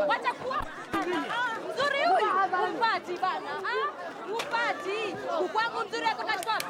Watakuwa mzuri huyu. Upati bana. Upati. Ukwangu mzuri yako kashwa.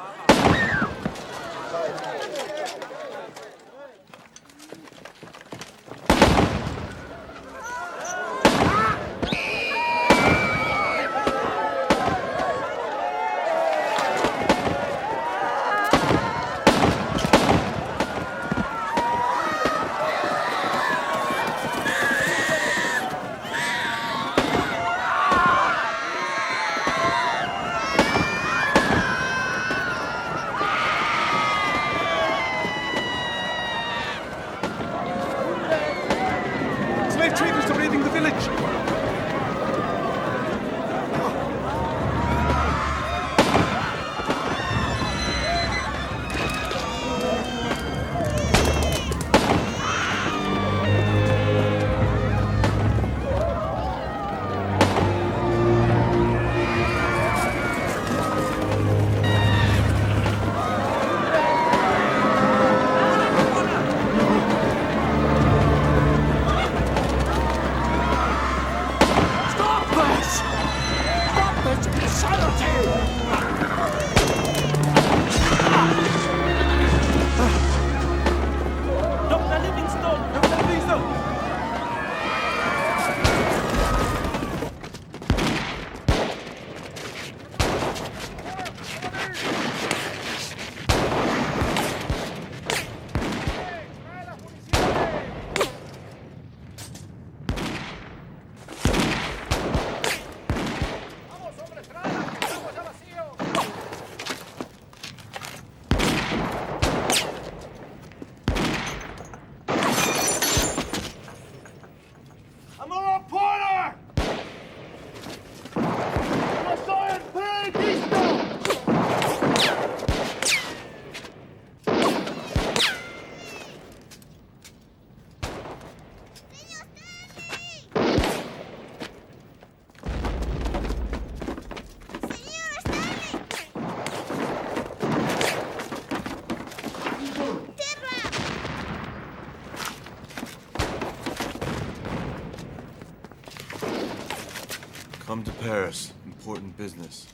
Come to Paris. Important business.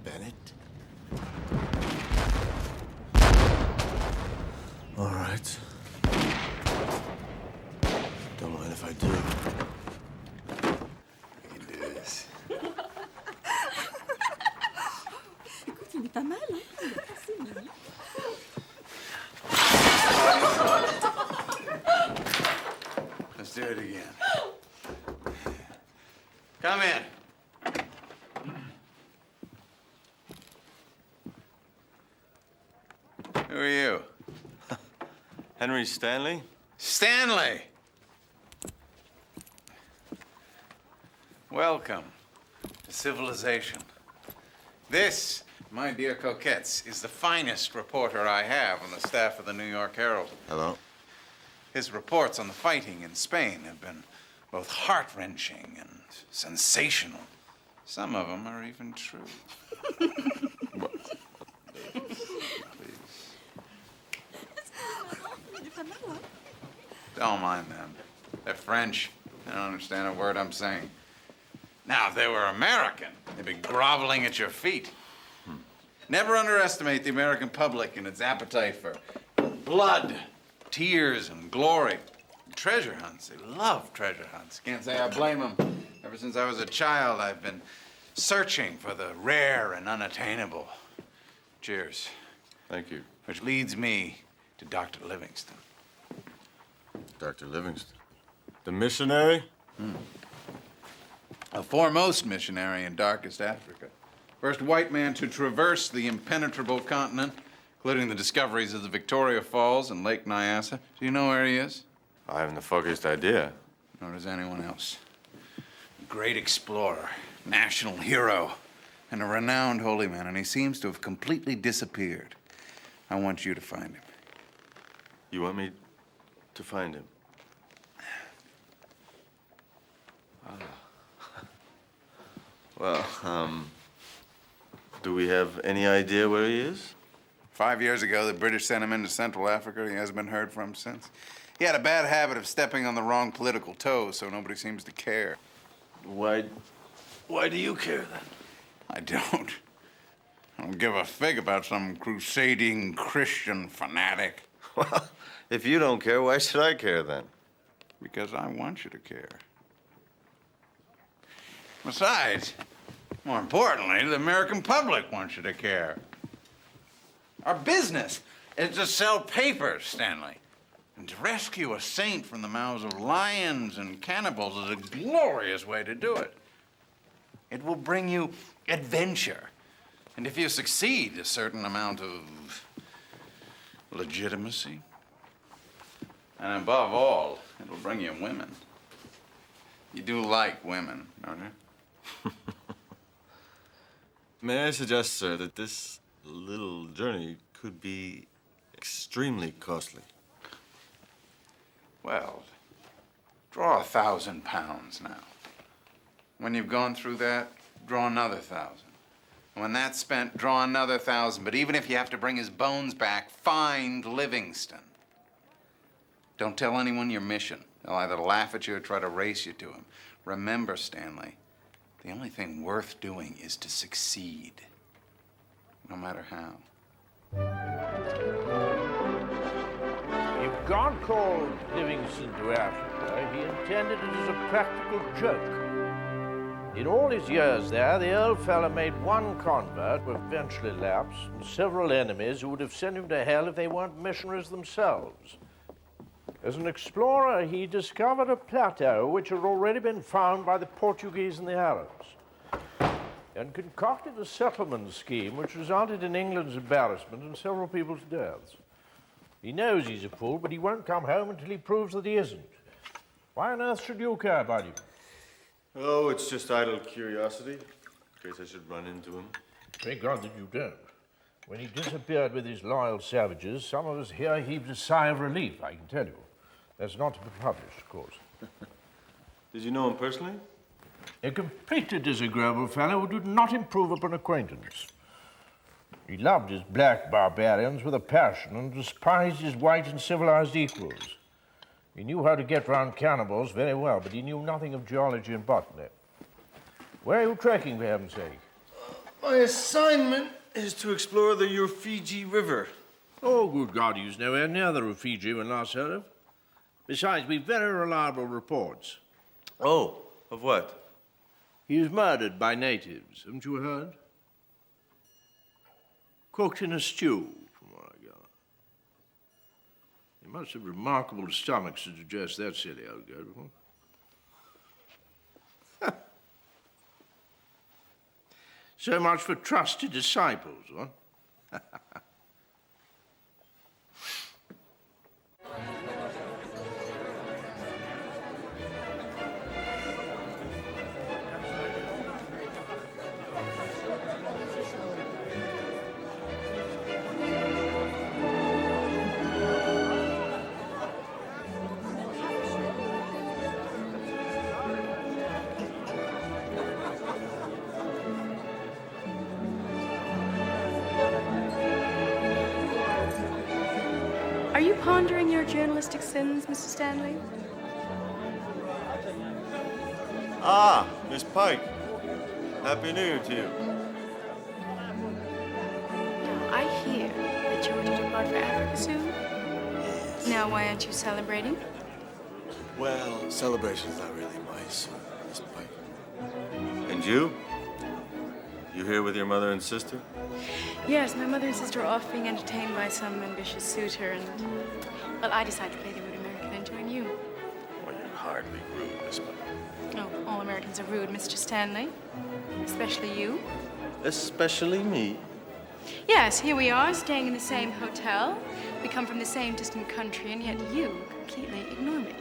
Bennett? All right. Don't mind if I do. I can do this. Écoute, il est pas mal, hein? Il est assez mignon. Let's do it again. Come in. Who are you? Henry Stanley? Stanley! Welcome to civilization. This, my dear coquettes, is the finest reporter I have on the staff of the New York Herald. Hello. His reports on the fighting in Spain have been both heart-wrenching and sensational. Some of them are even true. Don't mind them. They're French. They don't understand a word I'm saying. Now, if they were American, they'd be groveling at your feet. Never underestimate the American public and its appetite for blood, tears, and glory. Treasure hunts. They love treasure hunts. Can't say I blame them. Ever since I was a child, I've been searching for the rare and unattainable. Cheers. Thank you. Which leads me to Dr. Livingstone. Dr. Livingstone. The missionary? A foremost missionary in darkest Africa. First white man to traverse the impenetrable continent, including the discoveries of the Victoria Falls and Lake Nyassa. Do you know where he is? I haven't the foggiest idea. Nor does anyone else. A great explorer, national hero, and a renowned holy man, and he seems to have completely disappeared. I want you to find him. You want me to find him? Well, do we have any idea where he is? 5 years ago, the British sent him into Central Africa. He hasn't been heard from since. He had a bad habit of stepping on the wrong political toes, so nobody seems to care. Why do you care then? I don't. I don't give a fig about some crusading Christian fanatic. Well, if you don't care, why should I care then? Because I want you to care. Besides, more importantly, the American public wants you to care. Our business is to sell papers, Stanley. And to rescue a saint from the mouths of lions and cannibals is a glorious way to do it. It will bring you adventure. And if you succeed, a certain amount of legitimacy. And above all, it'll bring you women. You do like women, don't you? May I suggest, sir, that this little journey could be extremely costly? Well, draw 1,000 pounds now. When you've gone through that, draw another 1,000. And when that's spent, draw another 1,000. But even if you have to bring his bones back, find Livingstone. Don't tell anyone your mission. They'll either laugh at you or try to race you to him. Remember, Stanley, the only thing worth doing is to succeed, no matter how. If God called Livingstone to Africa, he intended it as a practical joke. In all his years there, the old fellow made one convert who eventually lapsed, and several enemies who would have sent him to hell if they weren't missionaries themselves. As an explorer, he discovered a plateau which had already been found by the Portuguese and the Arabs, and concocted a settlement scheme which resulted in England's embarrassment and several people's deaths. He knows he's a fool, but he won't come home until he proves that he isn't. Why on earth should you care about him? Oh, it's just idle curiosity, in case I should run into him. Thank God that you don't. When he disappeared with his loyal savages, some of us here heaved a sigh of relief, I can tell you. That's not to be published, of course. Did you know him personally? A completely disagreeable fellow who did not improve upon acquaintance. He loved his black barbarians with a passion and despised his white and civilized equals. He knew how to get round cannibals very well, but he knew nothing of geology and botany. Where are you trekking, for heaven's sake? My assignment is to explore the Rufiji River. Oh, good God, he was nowhere near the Rufiji when last heard of. Besides, we've very reliable reports. Oh, of what? He was murdered by natives, haven't you heard? Cooked in a stew, from what I gather. He must have remarkable stomachs to digest that silly old goat. So much for trusted disciples, what? Are you pondering your journalistic sins, Mr. Stanley? Ah, Miss Pike. Happy New Year to you. I hear that you're to depart for Africa soon. Yes. Now, why aren't you celebrating? Well, celebration's not really my sort, Miss Pike. And you? You here with your mother and sister? Yes, my mother and sister are off being entertained by some ambitious suitor, and, well, I decided to play the rude American and join you. Well, you're hardly rude, Miss Pike. Oh, all Americans are rude, Mr. Stanley. Especially you. Especially me. Yes, here we are, staying in the same hotel. We come from the same distant country, and yet you completely ignore me.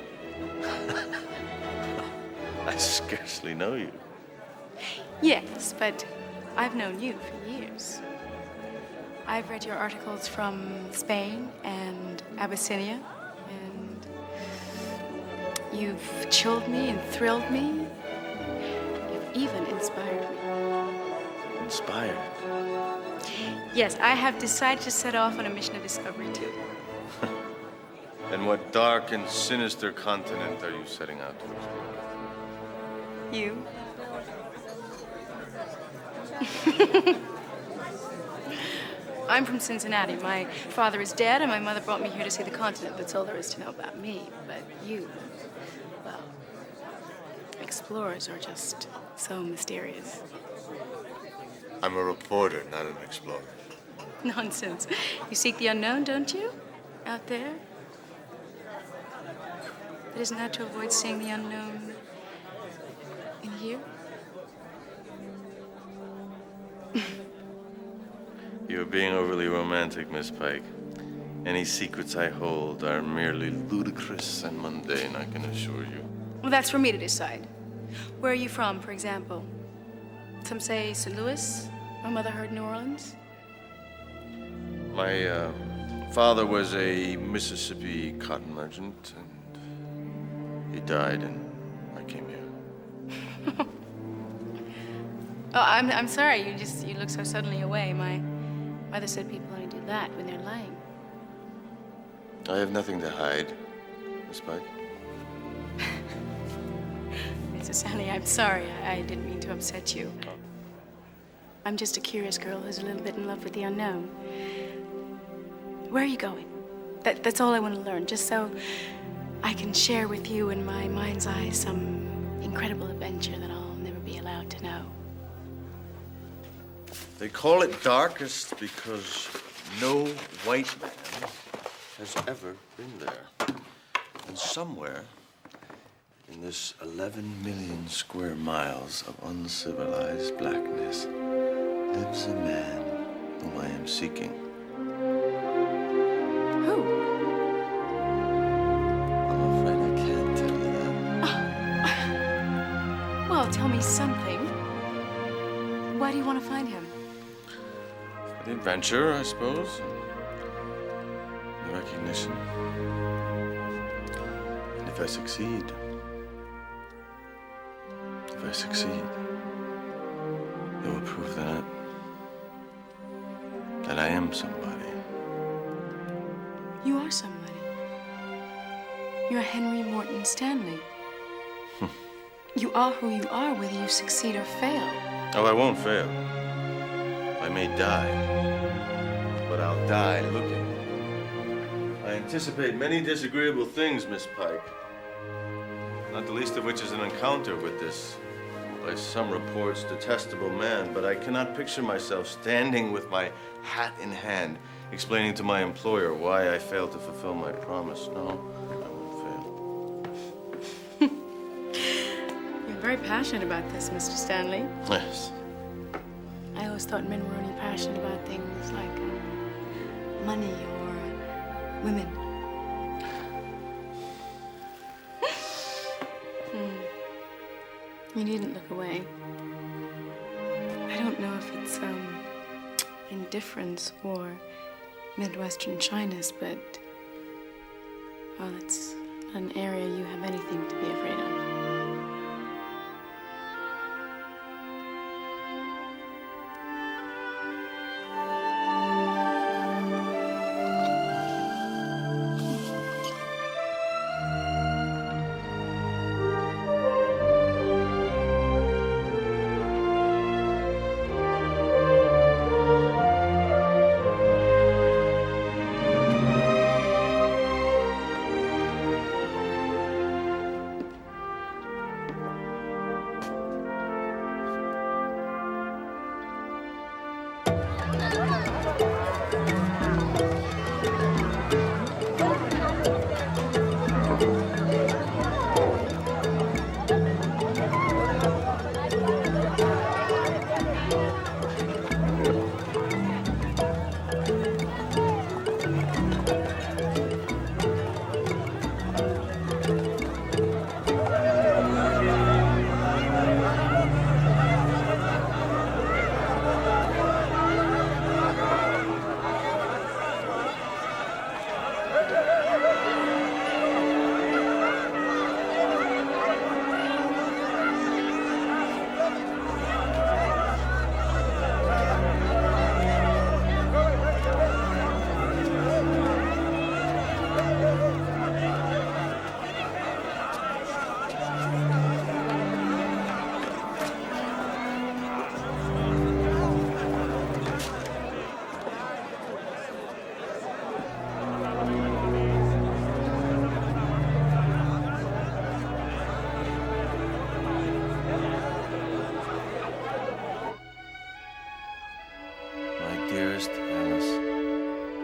I scarcely know you. Yes, but I've known you for years. I've read your articles from Spain and Abyssinia, and you've chilled me and thrilled me. You've even inspired me. Inspired? Yes, I have decided to set off on a mission of discovery, too. And what dark and sinister continent are you setting out to explore? You? I'm from Cincinnati. My father is dead, and my mother brought me here to see the continent. That's all there is to know about me. But you, well, explorers are just so mysterious. I'm a reporter, not an explorer. Nonsense. You seek the unknown, don't you? Out there? But isn't that to avoid seeing the unknown in here? You're being overly romantic, Miss Pike. Any secrets I hold are merely ludicrous and mundane, I can assure you. Well, that's for me to decide. Where are you from, for example? Some say St. Louis. My mother heard New Orleans. My father was a Mississippi cotton merchant, and he died, and I came here. Oh, I'm sorry. You look so suddenly away. My mother said people only do that when they're lying. I have nothing to hide, Miss Pike. Mrs. Stanley, I'm sorry. I didn't mean to upset you. I'm just a curious girl who's a little bit in love with the unknown. Where are you going? That's all I want to learn, just so I can share with you in my mind's eye some incredible adventure that I'll never be allowed to know. They call it darkest because no white man has ever been there. And somewhere in this 11 million square miles of uncivilized blackness lives a man whom I am seeking. Who? I'm afraid I can't tell you that. Well, tell me something. Why do you want to find him? The adventure, I suppose. The recognition. And if I succeed, it will prove that I am somebody. You are somebody. You're Henry Morton Stanley. You are who you are, whether you succeed or fail. Oh, I won't fail. I may die, but I'll die looking. I anticipate many disagreeable things, Miss Pike. Not the least of which is an encounter with this, by some reports, detestable man. But I cannot picture myself standing with my hat in hand, explaining to my employer why I failed to fulfill my promise. No, I won't fail. You're very passionate about this, Mr. Stanley. Yes. I always thought men were only passionate about things like money or women. You needn't look away. I don't know if it's indifference or Midwestern shyness, but well, it's not an area you have anything to be afraid of.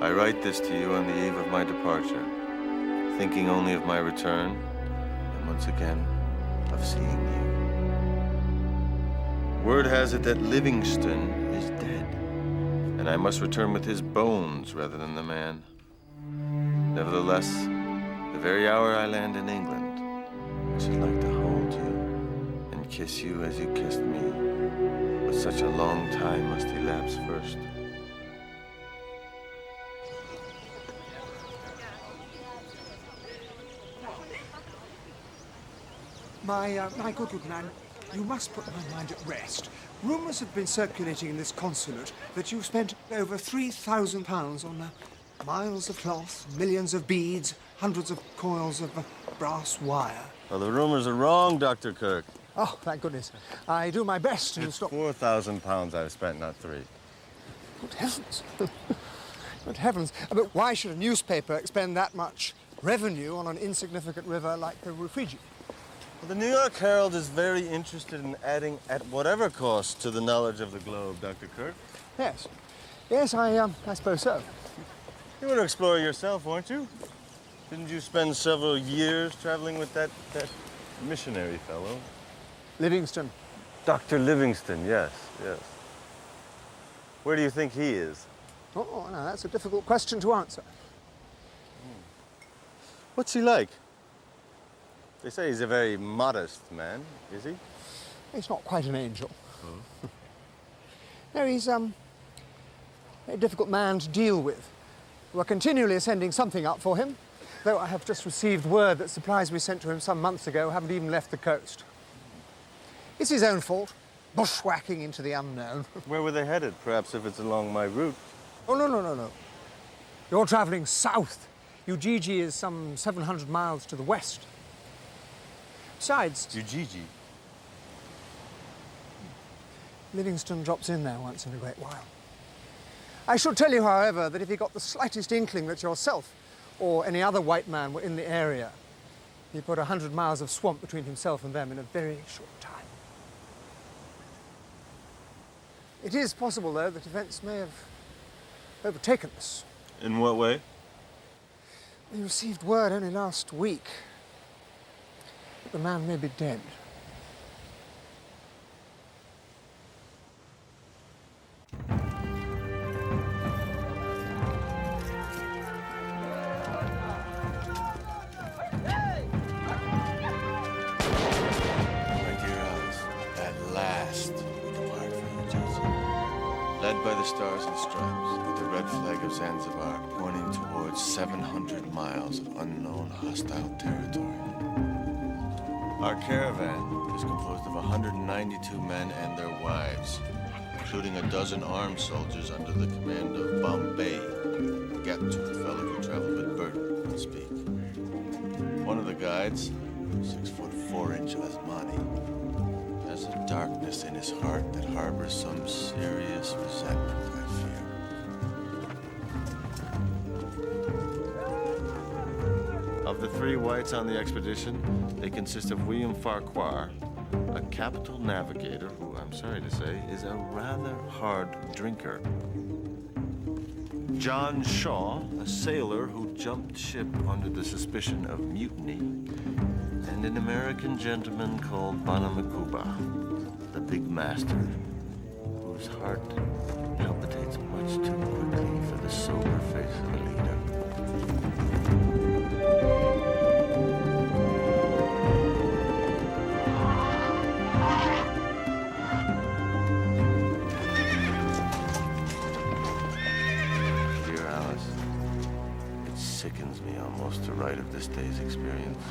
I write this to you on the eve of my departure, thinking only of my return, and once again, of seeing you. Word has it that Livingstone is dead, and I must return with his bones rather than the man. Nevertheless, the very hour I land in England, I should like to hold you and kiss you as you kissed me. But such a long time must elapse first. My good man, you must put my mind at rest. Rumours have been circulating in this consulate that you've spent over £3,000 on miles of cloth, millions of beads, hundreds of coils of brass wire. Well, the rumors are wrong, Dr. Kirk. Oh, thank goodness. I do my best to It's stop... £4,000 I've spent, not 3. Good heavens. Good heavens. But why should a newspaper expend that much revenue on an insignificant river like the Rufiji? Well, the New York Herald is very interested in adding, at whatever cost, to the knowledge of the globe, Dr. Kirk. Yes. Yes, I suppose so. You were an explorer yourself, weren't you? Didn't you spend several years traveling with that missionary fellow? Livingstone. Dr. Livingstone, yes, yes. Where do you think he is? Oh, no, that's a difficult question to answer. What's he like? They say he's a very modest man, is he? He's not quite an angel. No, he's a very difficult man to deal with. We're continually sending something up for him, though I have just received word that supplies we sent to him some months ago haven't even left the coast. It's his own fault, bushwhacking into the unknown. Where were they headed? Perhaps if it's along my route. Oh, no. You're travelling south. Ujiji is some 700 miles to the west. Besides... Ujiji? Livingstone drops in there once in a great while. I should tell you, however, that if he got the slightest inkling that yourself or any other white man were in the area, he put 100 miles of swamp between himself and them in a very short time. It is possible, though, that events may have overtaken us. In what way? We received word only last week that the man may be dead. Led by the Stars and Stripes, with the red flag of Zanzibar pointing towards 700 miles of unknown hostile territory. Our caravan is composed of 192 men and their wives, including a dozen armed soldiers under the command of Bombay, Gat-toothed fellow who traveled with Bert and speak. One of the guides, 6'4" Asmani, has a darkness in his heart that harbors some serious resentment, I fear. Of the 3 whites on the expedition, they consist of William Farquhar, a capital navigator who, I'm sorry to say, is a rather hard drinker. John Shaw, a sailor who jumped ship under the suspicion of mutiny, and an American gentleman called Bonamacuba, the big master, whose heart palpitates much too quickly for the sober face of a leader. Dear Alice, it sickens me almost to write of this day's experience.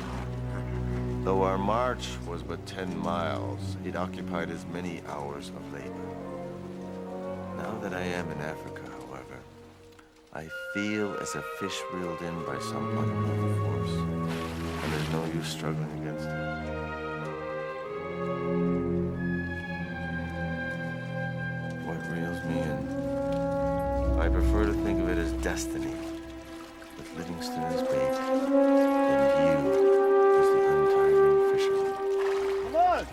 Though our march was but 10 miles, it occupied as many hours of labor. Now that I am in Africa, however, I feel as a fish reeled in by some unknown force, and there's no use struggling against it. What reels me in? I prefer to think of it as destiny, with Livingstone as bait, and you as the untiring fisherman. Come on!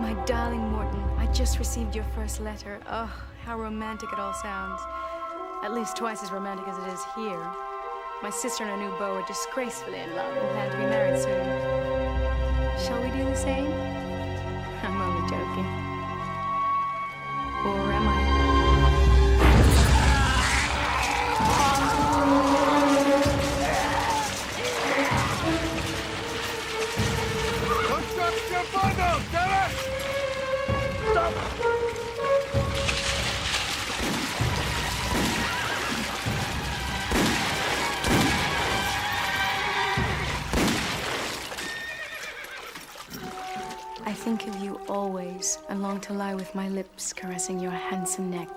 My darling Morton, I just received your first letter. Oh, how romantic it all sounds. At least twice as romantic as it is here. My sister and her new beau are disgracefully in love and plan to be married soon. Shall we do the same? I'm only joking. Or am I? Construct your bundle, damn it! Stop! I think of you always and long to lie with my lips caressing your handsome neck.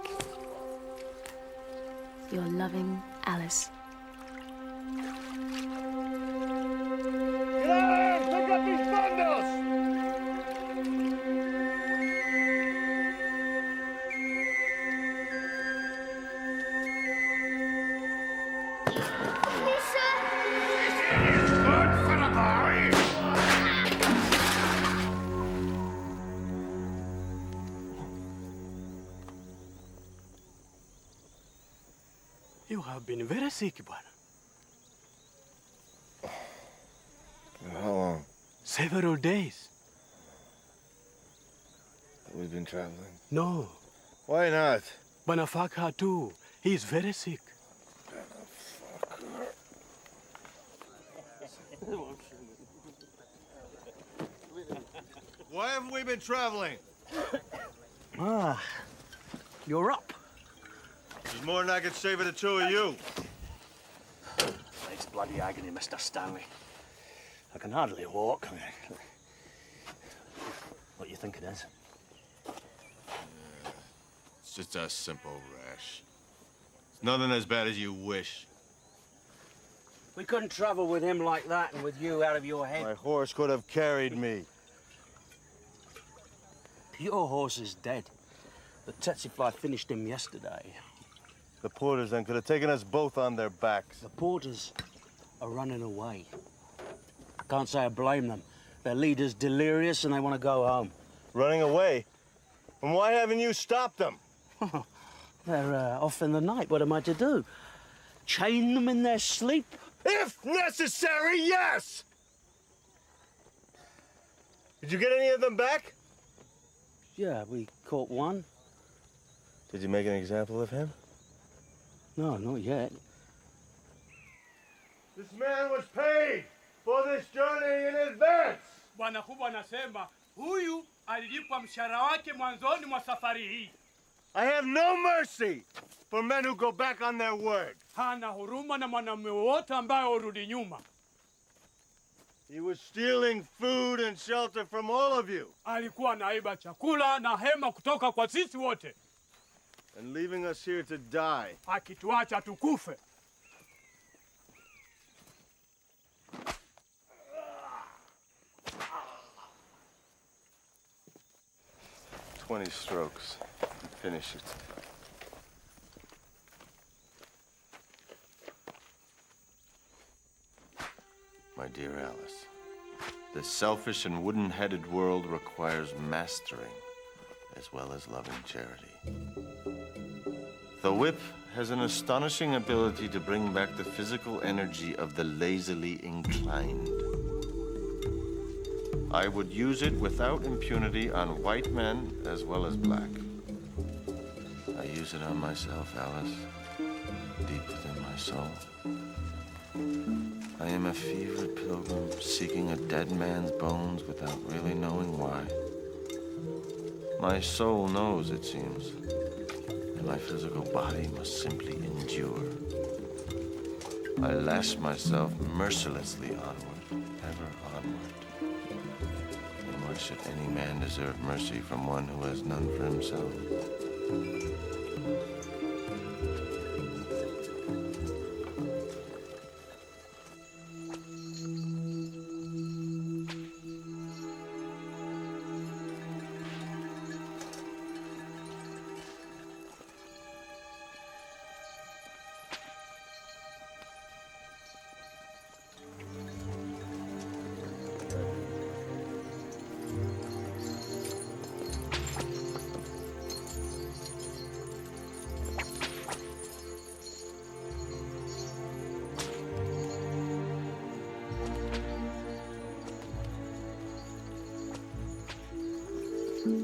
Your loving Alice. Get out here! Pick up these bundles! You have been very sick, Bwana. How long? Several days. Have we been traveling? No. Why not? Bwana Fakha too. He is very sick. Why haven't we been traveling? Ah, you're up. There's more than I could say for the two of you. It's bloody agony, Mr. Stanley. I can hardly walk. What do you think it is? It's just a simple rash. It's nothing as bad as you wish. We couldn't travel with him like that and with you out of your head. My horse could have carried me. Your horse is dead. The tsetse fly finished him yesterday. The porters then could have taken us both on their backs. The porters are running away. I can't say I blame them. Their leader's delirious and they want to go home. Running away? And why haven't you stopped them? They're off in the night. What am I to do? Chain them in their sleep? If necessary, yes! Did you get any of them back? Yeah, we caught one. Did you make an example of him? No, not yet. This man was paid for this journey in advance. Bwana kubwa anasema huyu alilipwa mshahara wake mwanzoni mwa safari hii. I have no mercy for men who go back on their word. Hana huruma na mwanamume wote ambaye urudi nyuma. He was stealing food and shelter from all of you. Alikuwa anaiba chakula na hema kutoka kwa sisi wote. And leaving us here to die. Akituacha tukufe. "20 strokes. Finish it." My dear Alice, the selfish and wooden-headed world requires mastering as well as loving charity. The whip has an astonishing ability to bring back the physical energy of the lazily inclined. I would use it without impunity on white men as well as black. I use it on myself, Alice, deep within my soul. I am a fevered pilgrim seeking a dead man's bones without really knowing why. My soul knows, it seems, and my physical body must simply endure. I lash myself mercilessly onward, ever onward. And why should any man deserve mercy from one who has none for himself? Mr.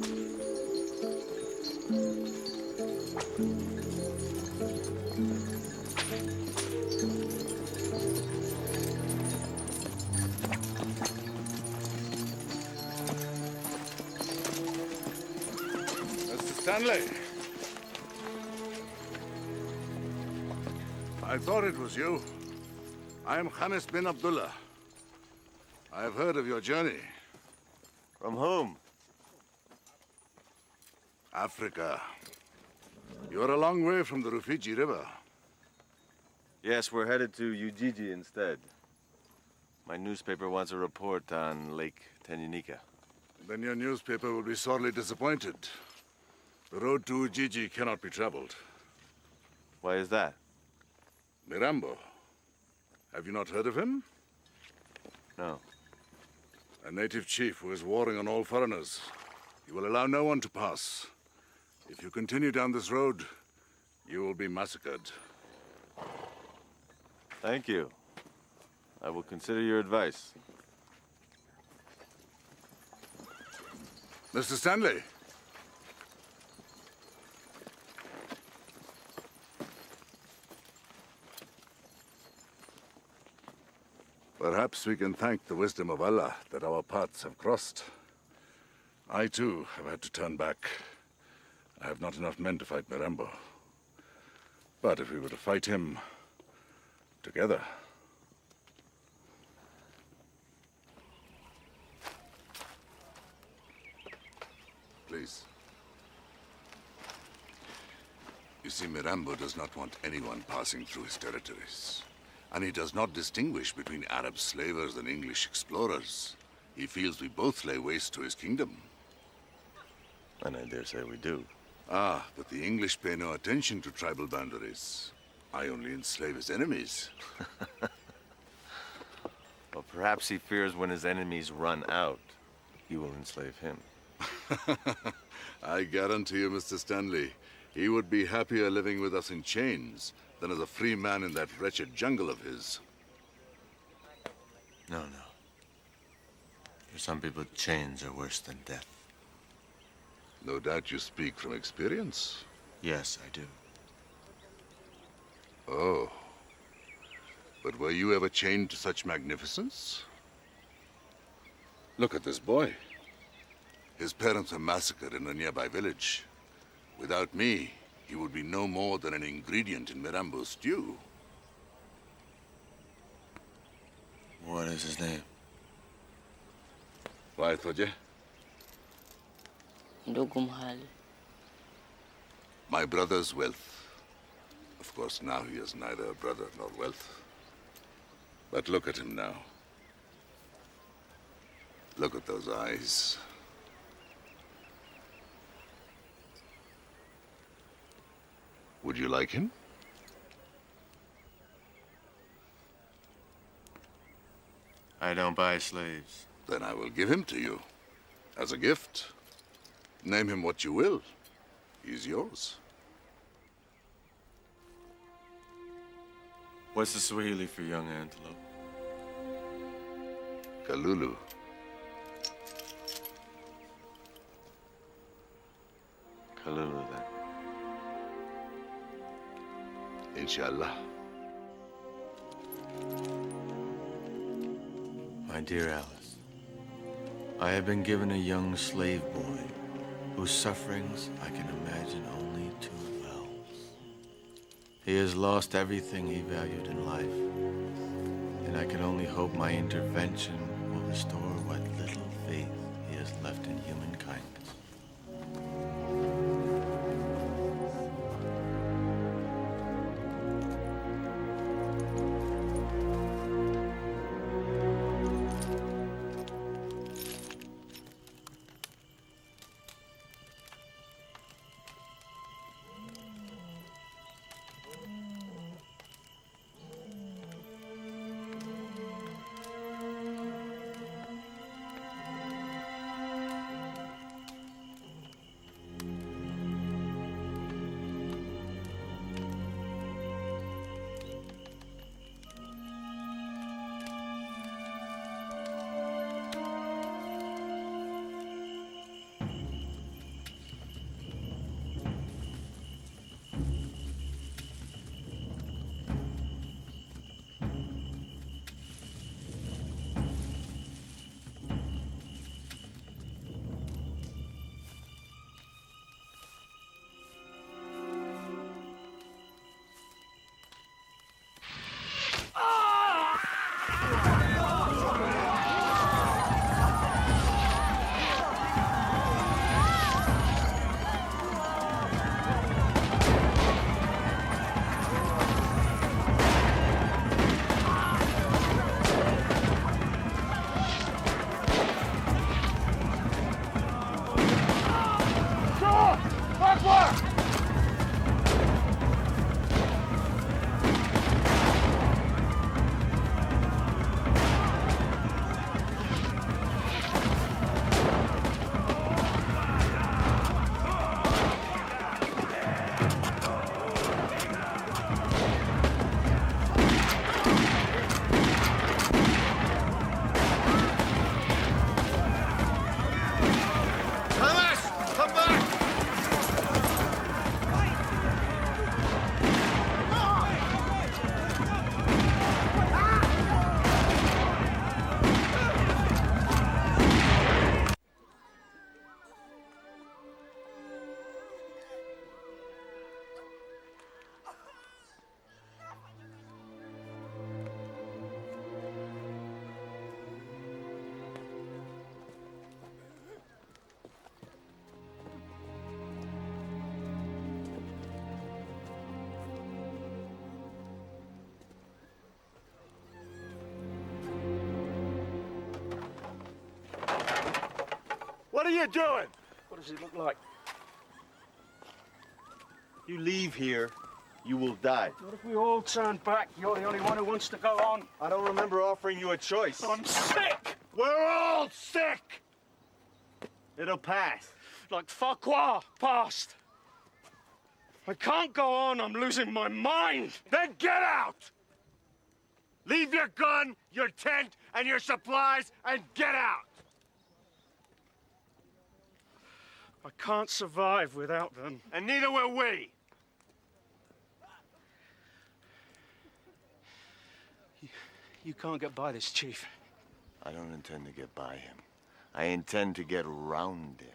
Stanley. I thought it was you. I am Khamis bin Abdullah. I have heard of your journey. From whom? Africa. You're a long way from the Rufiji River. Yes, we're headed to Ujiji instead. My newspaper wants a report on Lake Tanganyika. Then your newspaper will be sorely disappointed. The road to Ujiji cannot be traveled. Why is that? Mirambo. Have you not heard of him? No. A native chief who is warring on all foreigners. He will allow no one to pass. If you continue down this road, you will be massacred. Thank you. I will consider your advice. Mr. Stanley. Perhaps we can thank the wisdom of Allah that our paths have crossed. I, too, have had to turn back. I have not enough men to fight Mirambo. But if we were to fight him together... Please. You see, Mirambo does not want anyone passing through his territories. And he does not distinguish between Arab slavers and English explorers. He feels we both lay waste to his kingdom. And I dare say we do. Ah, but the English pay no attention to tribal boundaries. I only enslave his enemies. Well, perhaps he fears when his enemies run out, he will enslave him. I guarantee you, Mr. Stanley, he would be happier living with us in chains than as a free man in that wretched jungle of his. No. For some people, chains are worse than death. No doubt you speak from experience. Yes, I do. Oh. But were you ever chained to such magnificence? Look at this boy. His parents were massacred in a nearby village. Without me, he would be no more than an ingredient in Mirambo's stew. What is his name? Why, Thoje? My brother's wealth. Of course, now he has neither a brother nor wealth. But look at him now. Look at those eyes. Would you like him? I don't buy slaves. Then I will give him to you. As a gift. Name him what you will. He's yours. What's the Swahili for young antelope? Kalulu. Kalulu, then. Inshallah. My dear Alice, I have been given a young slave boy whose sufferings I can imagine only too well. He has lost everything he valued in life, and I can only hope my intervention will restore what little faith he has left in human kindness. What are you doing? What does it look like? You leave here, you will die. What if we all turn back? You're the only one who wants to go on. I don't remember offering you a choice. I'm sick! We're all sick! It'll pass. Like Farquhar passed. I can't go on, I'm losing my mind. Then get out! Leave your gun, your tent, and your supplies, and get out! I can't survive without them. And neither will we. You can't get by this, Chief. I don't intend to get by him. I intend to get around him.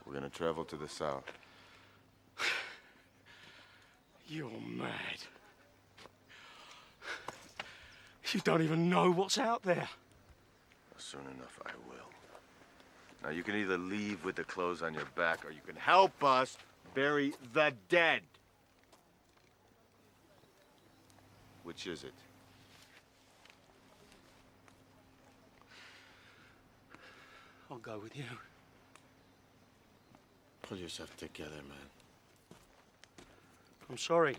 We're gonna travel to the south. You're mad. You don't even know what's out there. Soon enough, I will. Now, you can either leave with the clothes on your back, or you can help us bury the dead. Which is it? I'll go with you. Pull yourself together, man. I'm sorry.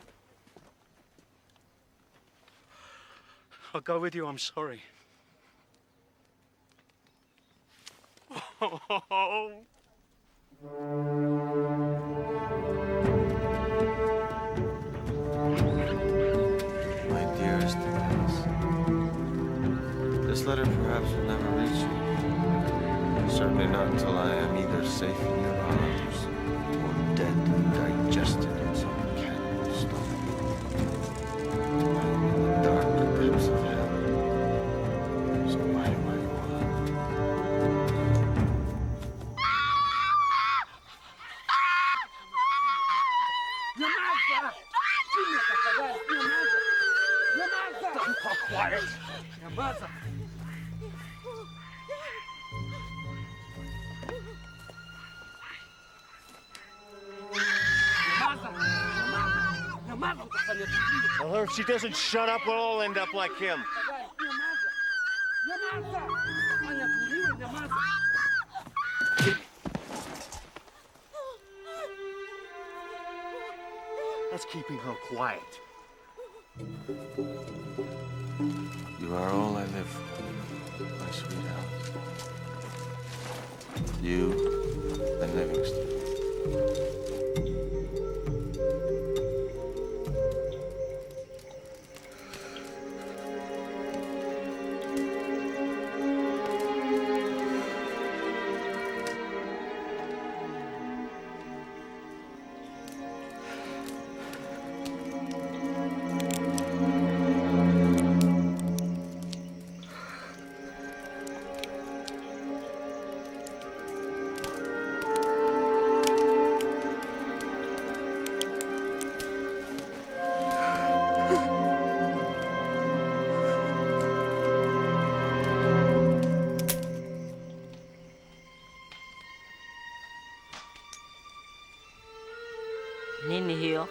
I'll go with you, I'm sorry. Oh. My dearest Dennis, this letter perhaps will never reach you. Certainly not until I am either safe in your arms or dead and digested in some cannibal stomach. In the dark depths of hell. So why do I go on? Quiet! Your mother! Tell her if she doesn't shut up, we'll all end up like him. That's keeping her quiet. You are all I live for, my sweetheart. You and Livingstone. Nini hiyo?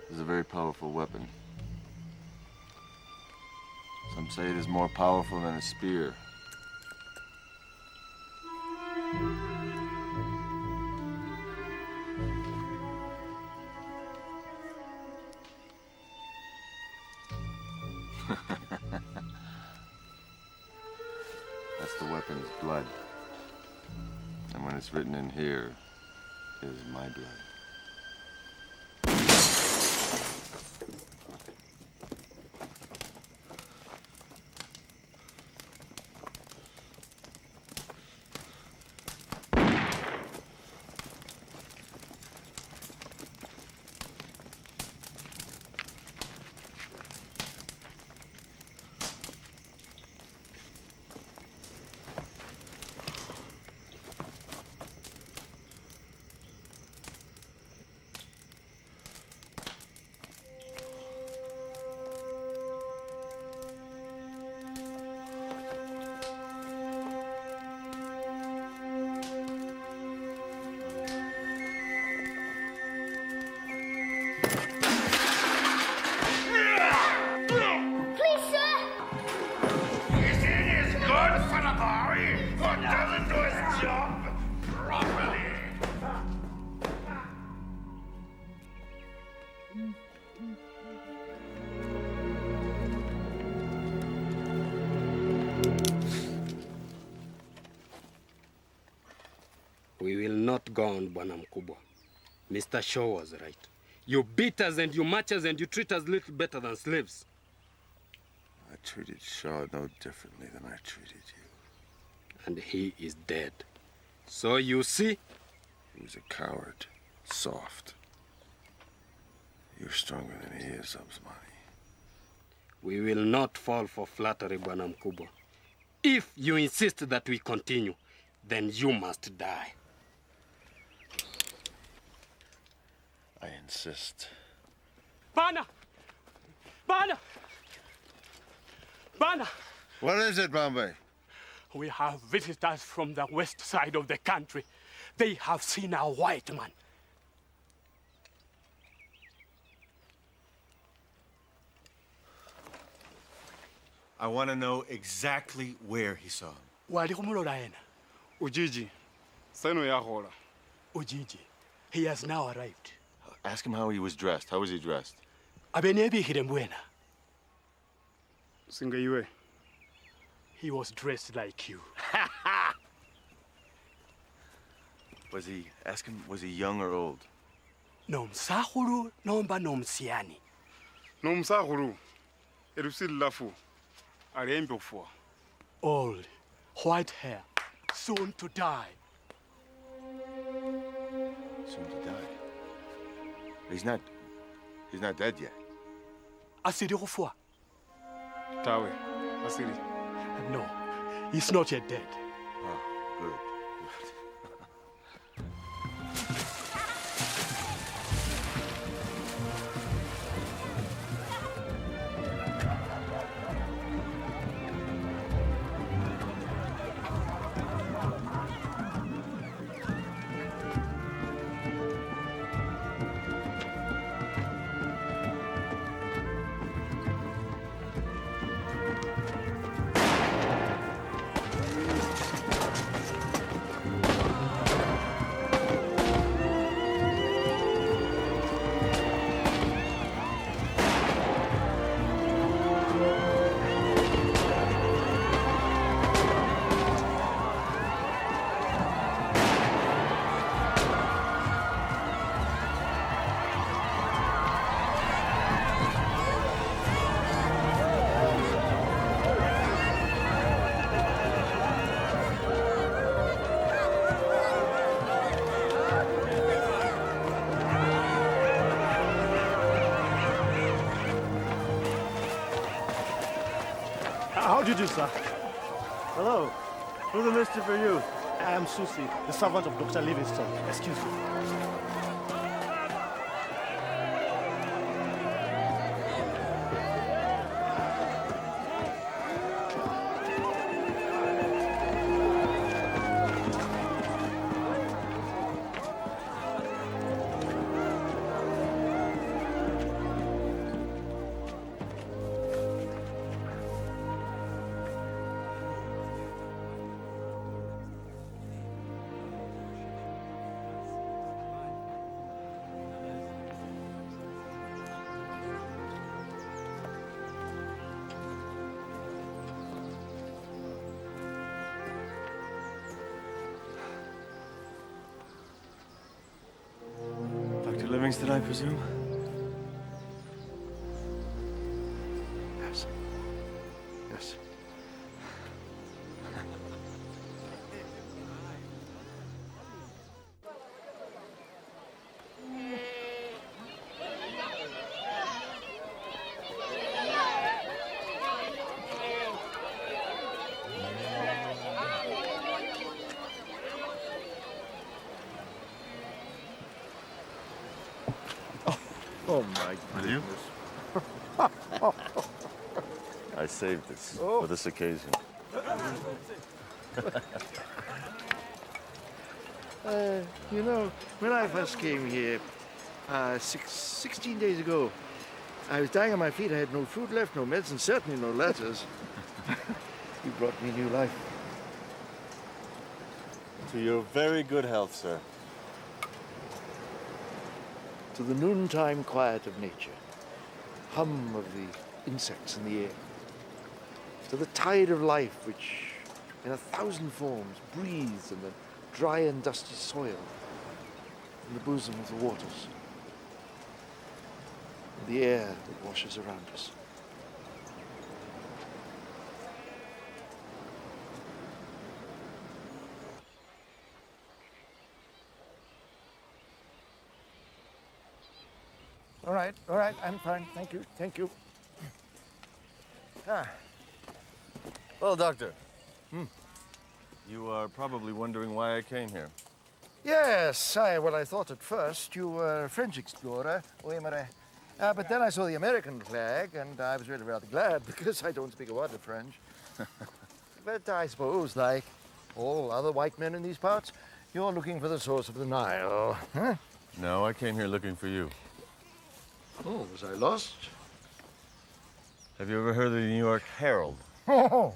This is a very powerful weapon. Some say it is more powerful than a spear. That's the weapon's blood. And when it's written in here, it is my blood. York doesn't do his job properly. We will not go on, Bwana Mkubwa. Mr. Shaw was right. You beat us and you match us and you treat us little better than slaves. I treated Shaw no differently than I treated you. And he is dead. So you see? He was a coward, soft. You're stronger than he is, Obsmani. We will not fall for flattery, Bwana Mkubwa. If you insist that we continue, then you must die. I insist. Bana! Bana! Bana! What is it, Bombay? We have visitors from the west side of the country. They have seen a white man. I want to know exactly where he saw him. Ujiji. Seno yahola. Ujiji. He has now arrived. Ask him how he was dressed. How was he dressed? Abenebi hirembwena. Singaiwe. He was dressed like you. Ask him, was he young or old? Nomsahuru nomba nomsiani. Nomsahuru. Erusil lafu. Arembo for. Old, white hair, soon to die. Soon to die? He's not dead yet. Asiri Rufua. Tawe, Asiri. No, he's not yet dead. Oh, good. How do you do, sir? Hello. Who the mischief are you? I am Susie, the servant of Dr. Livingstone. Excuse me. Dr. Livingstone, I presume? Yes. Yes. Oh my goodness. I saved this for this occasion. You know, when I first came here, 16 days ago, I was dying on my feet. I had no food left, no medicine, certainly no letters. You brought me new life. To your very good health, sir. To the noontime quiet of nature, hum of the insects in the air, to the tide of life which, in 1,000 forms, breathes in the dry and dusty soil, in the bosom of the waters, in the air that washes around us. All right, I'm fine, thank you. Ah. Well, Doctor. You are probably wondering why I came here. Yes, I thought at first you were a French explorer, but then I saw the American flag, and I was really rather glad, because I don't speak a word of French. But I suppose, like all other white men in these parts, you're looking for the source of the Nile, huh? No, I came here looking for you. Oh, was I lost? Have you ever heard of the New York Herald? Oh,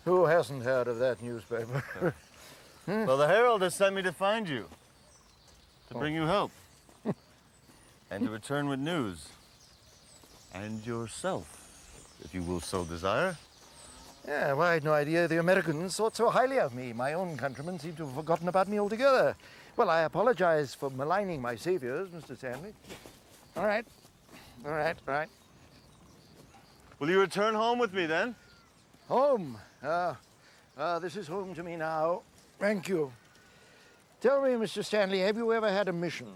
who hasn't heard of that newspaper? Well, the Herald has sent me to find you, to bring you help, and to return with news. And yourself, if you will so desire. Yeah, well, I had no idea the Americans thought so highly of me. My own countrymen seem to have forgotten about me altogether. Well, I apologize for maligning my saviors, Mr. Stanley. All right. Will you return home with me, then? Home? This is home to me now. Thank you. Tell me, Mr. Stanley, have you ever had a mission?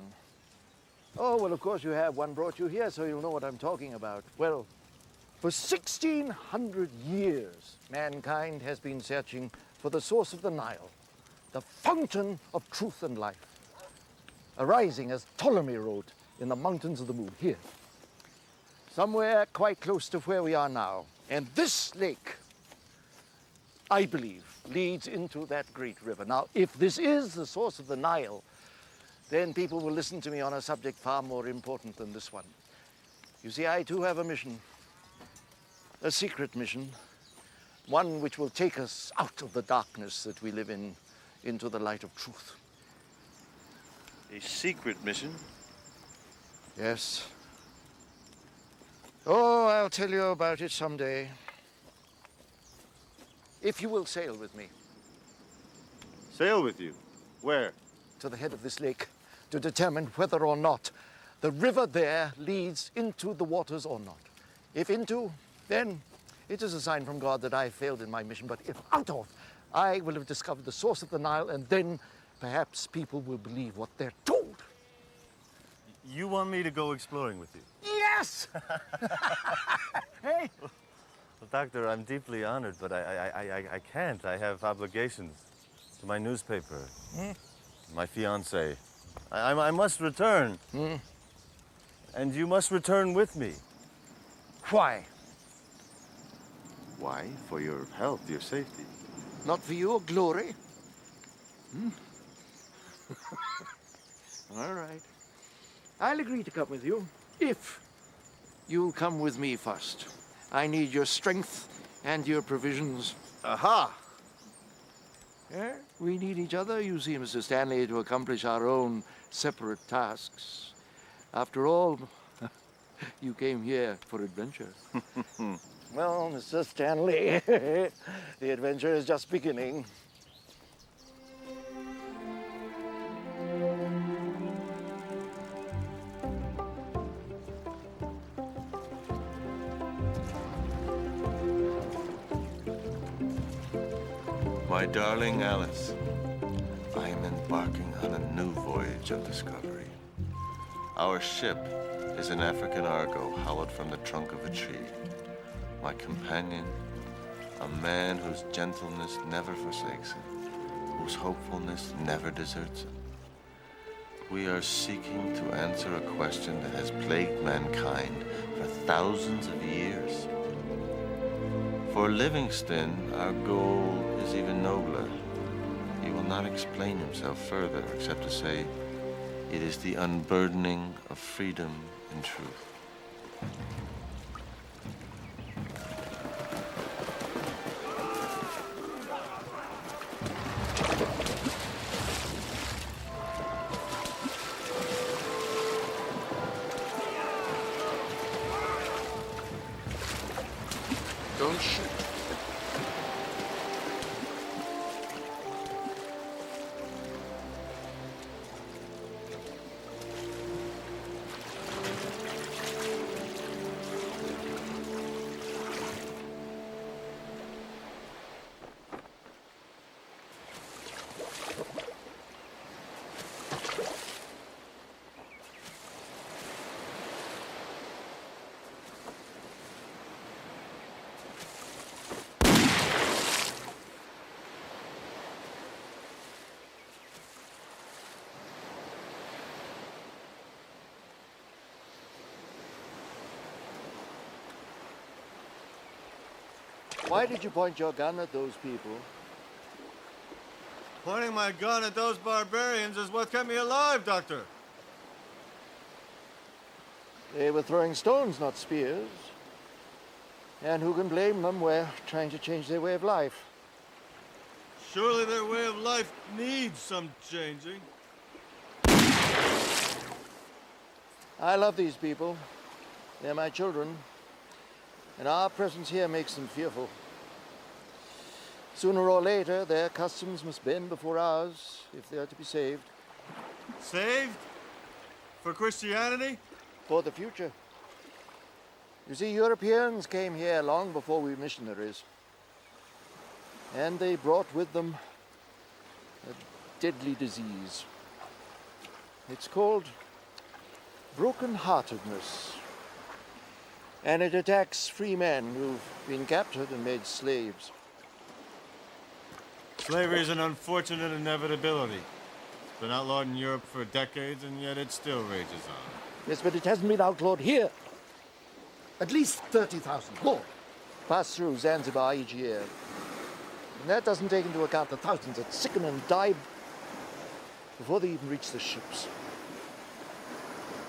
Oh, well, of course you have. One brought you here, so you'll know what I'm talking about. Well, for 1,600 years, mankind has been searching for the source of the Nile, the fountain of truth and life, arising, as Ptolemy wrote, in the mountains of the moon, here, somewhere quite close to where we are now. And this lake, I believe, leads into that great river. Now, if this is the source of the Nile, then people will listen to me on a subject far more important than this one. You see, I too have a mission, a secret mission, one which will take us out of the darkness that we live in, into the light of truth. A secret mission? Yes. Oh, I'll tell you about it someday. If you will sail with me. Sail with you? Where? To the head of this lake, to determine whether or not the river there leads into the waters or not. If into, then it is a sign from God that I failed in my mission. But if out of, I will have discovered the source of the Nile, and then perhaps people will believe what they're told. You want me to go exploring with you? Yes! Hey! Well, Doctor, I'm deeply honored, but I can't. I have obligations to my newspaper, my fiancée. I must return. And you must return with me. Why? Why? For your health, your safety. Not for your glory? All right. I'll agree to come with you, if you'll come with me first. I need your strength and your provisions. Aha! Yeah, we need each other, you see, Mr. Stanley, to accomplish our own separate tasks. After all, you came here for adventure. Well, Mr. Stanley, the adventure is just beginning. My darling Alice, I am embarking on a new voyage of discovery. Our ship is an African Argo hollowed from the trunk of a tree. My companion, a man whose gentleness never forsakes him, whose hopefulness never deserts him. We are seeking to answer a question that has plagued mankind for thousands of years. For Livingstone, our goal is even nobler. He will not explain himself further, except to say, it is the unburdening of freedom and truth. Why did you point your gun at those people? Pointing my gun at those barbarians is what kept me alive, Doctor. They were throwing stones, not spears. And who can blame them? We're trying to change their way of life. Surely their way of life needs some changing. I love these people. They're my children. And our presence here makes them fearful. Sooner or later, their customs must bend before ours if they are to be saved. Saved? For Christianity? For the future. You see, Europeans came here long before we missionaries. And they brought with them a deadly disease. It's called broken-heartedness. And it attacks free men who've been captured and made slaves. Slavery is an unfortunate inevitability. It's been outlawed in Europe for decades, and yet it still rages on. Yes, but it hasn't been outlawed here. At least 30,000 more pass through Zanzibar each year. And that doesn't take into account the thousands that sicken and die before they even reach the ships.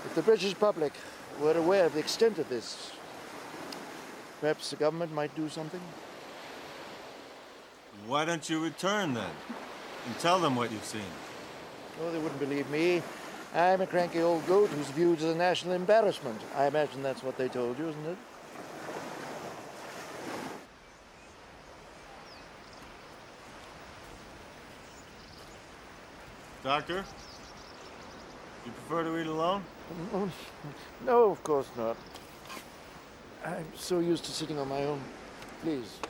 If the British public were aware of the extent of this, perhaps the government might do something. Why don't you return, then, and tell them what you've seen? Oh, they wouldn't believe me. I'm a cranky old goat who's viewed as a national embarrassment. I imagine that's what they told you, isn't it? Doctor? You prefer to eat alone? No, of course not. I'm so used to sitting on my own. Please.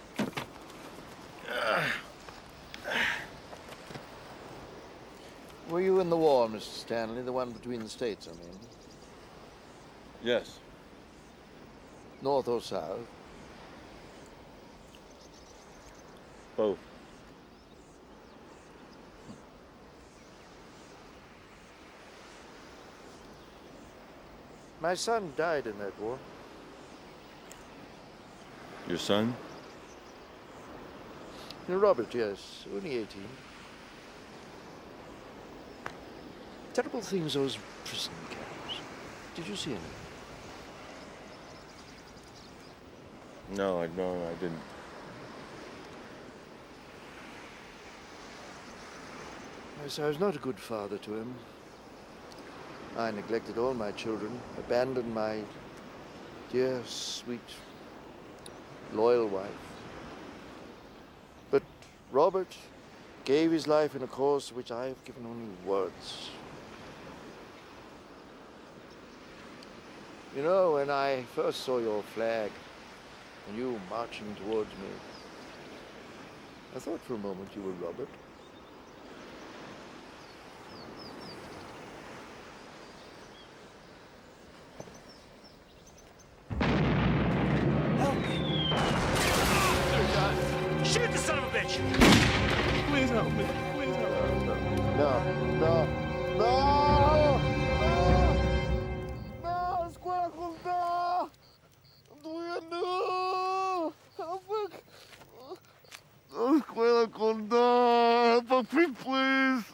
Were you in the war, Mr. Stanley? The one between the states, I mean? Yes. North or south? Both. My son died in that war. Your son? Robert, yes. Only 18. Terrible things, those prison camps. Did you see any? No, I didn't. Yes, I was not a good father to him. I neglected all my children, abandoned my dear, sweet, loyal wife. But Robert gave his life in a cause to which I have given only words. You know, when I first saw your flag and you marching towards me, I thought for a moment you were Robert. Shoot the son of a bitch! Please help me. Please help me. No. Escuela Contar! No! Help me! Escuela Contar! Help me, please!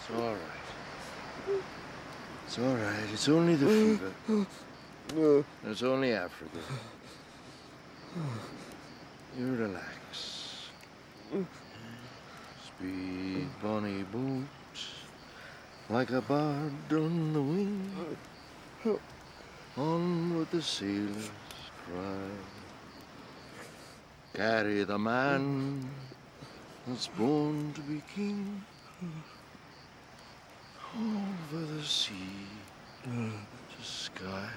It's all right. It's all right. It's only the fever. It's only Africa. You relax. Speed, bonny boat, like a bird on the wing. Onward the sailors cry. Carry the man that's born to be king. Over the sea to sky.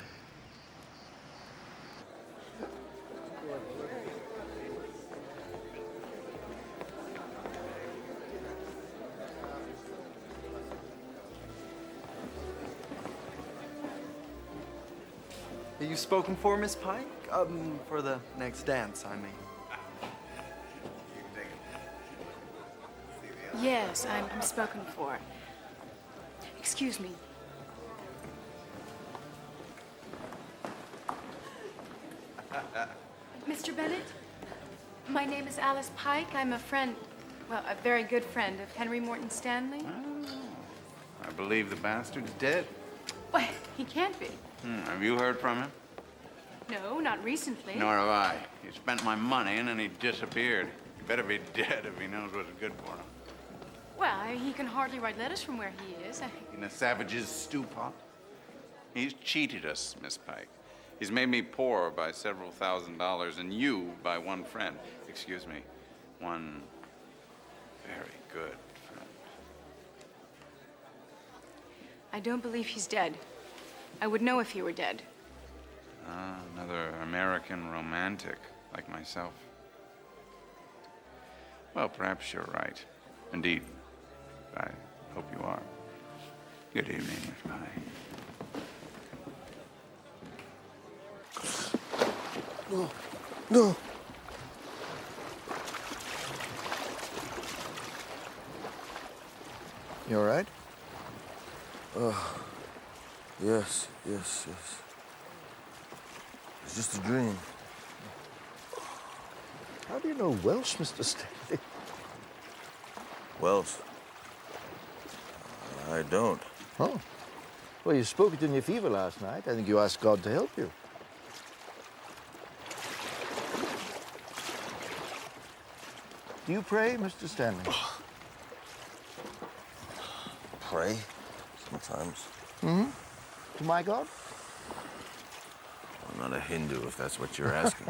Are you spoken for, Miss Pike? For the next dance, I mean. Yes, I'm spoken for. Excuse me. Mr. Bennett, my name is Alice Pike. I'm a friend, well, a very good friend of Henry Morton Stanley. I believe the bastard's dead. Well, he can't be. Have you heard from him? No, not recently. Nor have I. He spent my money and then he disappeared. He better be dead if he knows what's good for him. Well, he can hardly write letters from where he is. In a savage's stew pot? He's cheated us, Miss Pike. He's made me poor by several $1,000s and you by one friend. Excuse me, one very good friend. I don't believe he's dead. I would know if he were dead. Another American romantic like myself. Well, perhaps you're right. Indeed, I hope you are. Good evening, Miss Pike. No, no. You all right? Yes. It's just a dream. How do you know Welsh, Mr. Stanley? Welsh? I don't. Oh. Well, you spoke it in your fever last night. I think you asked God to help you. Do you pray, Mr. Stanley? Pray? Sometimes. Mm-hmm. To my God? I'm not a Hindu, if that's what you're asking.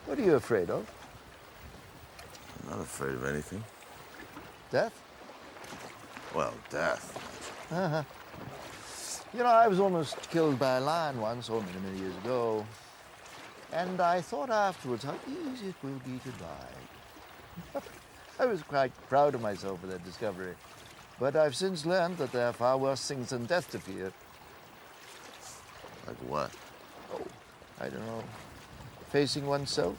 What are you afraid of? I'm not afraid of anything. Death? Well, death. Uh-huh. You know, I was almost killed by a lion once, many, many years ago. And I thought afterwards how easy it will be to die. I was quite proud of myself for that discovery. But I've since learned that there are far worse things than death to fear. Like what? Oh, I don't know. Facing oneself.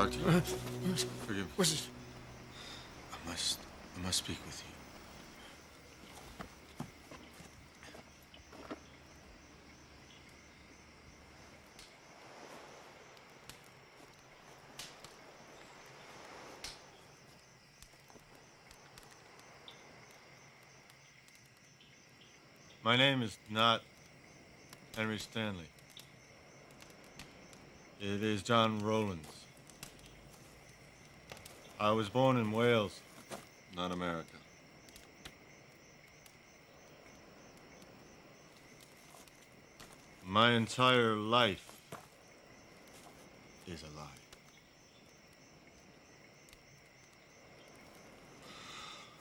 talk to you. Forgive me. What's this? I must speak with you. My name is not Henry Stanley. It is John Rowlands. I was born in Wales, not America. My entire life is a lie.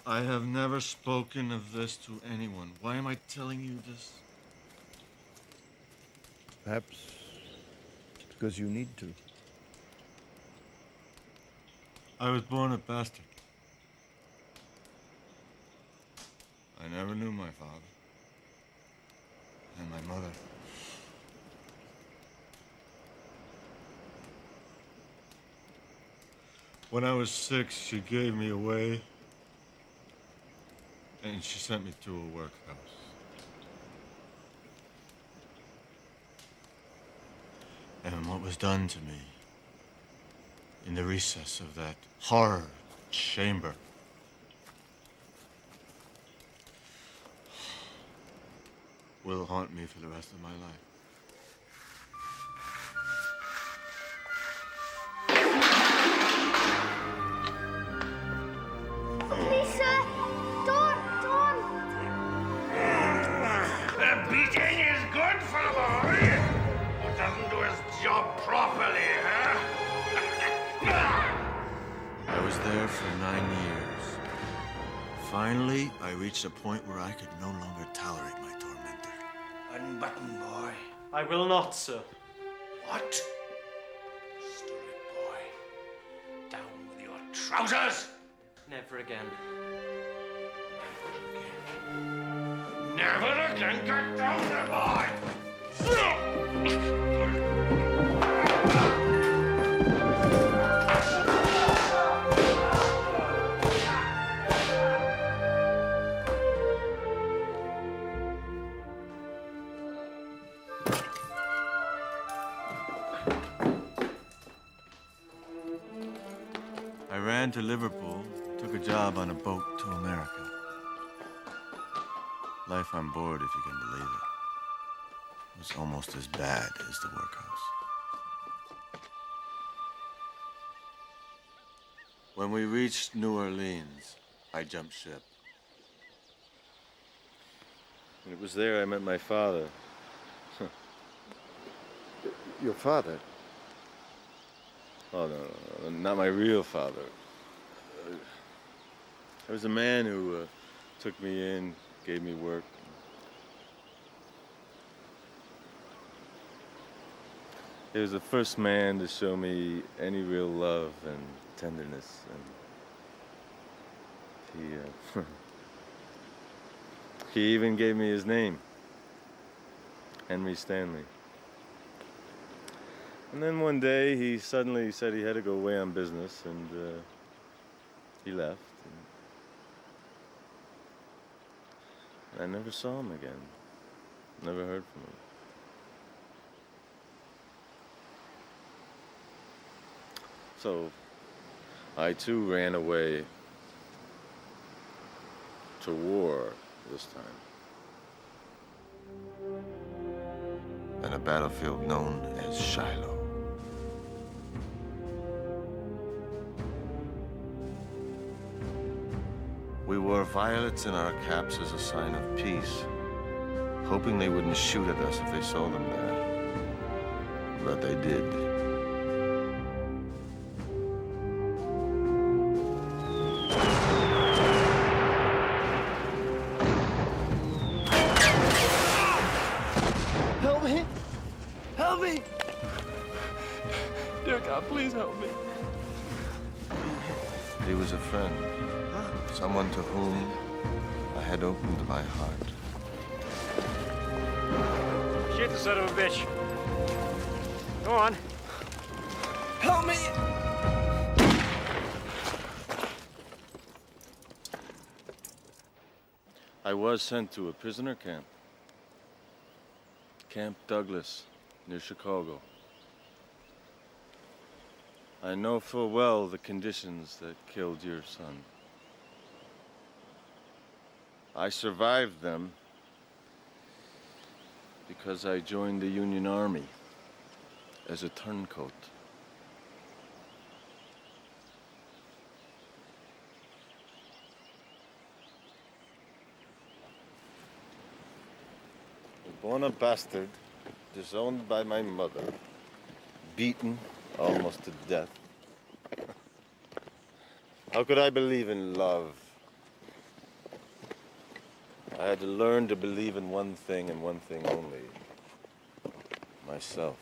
I have never spoken of this to anyone. Why am I telling you this? Perhaps because you need to. I was born a bastard. I never knew my father and my mother. When I was 6, she gave me away, and she sent me to a workhouse. And what was done to me in the recess of that horror chamber will haunt me for the rest of my life. Please, sir. Don't. The beating is good for a boy who doesn't do his job properly, huh? I was there for 9 years. Finally, I reached a point where I could no longer tolerate my tormentor. Unbutton, boy. I will not, sir. What? Stupid boy. Down with your trousers! Never again. Never again, get down there, boy! I ran to Liverpool, took a job on a boat to America. Life on board, if you can believe it, was almost as bad as the workhouse. When we reached New Orleans, I jumped ship. And it was there I met my father. Your father? Oh, no, not my real father. There was a man who took me in, gave me work. He was the first man to show me any real love and tenderness. And he even gave me his name, Henry Stanley. And then one day he suddenly said he had to go away on business, and he left. And I never saw him again. Never heard from him. So I too ran away to war this time. And a battlefield known as Shiloh. We wore violets in our caps as a sign of peace, hoping they wouldn't shoot at us if they saw them there. But they did. Help me! Help me! Dear God, please help me. He was a friend, someone to whom I had opened my heart. Shoot the son of a bitch. Go on. Help me! I was sent to a prisoner camp. Camp Douglas, near Chicago. I know full well the conditions that killed your son. I survived them because I joined the Union Army as a turncoat. Born a bastard, disowned by my mother, beaten almost to death. How could I believe in love? I had to learn to believe in one thing and one thing only. Myself.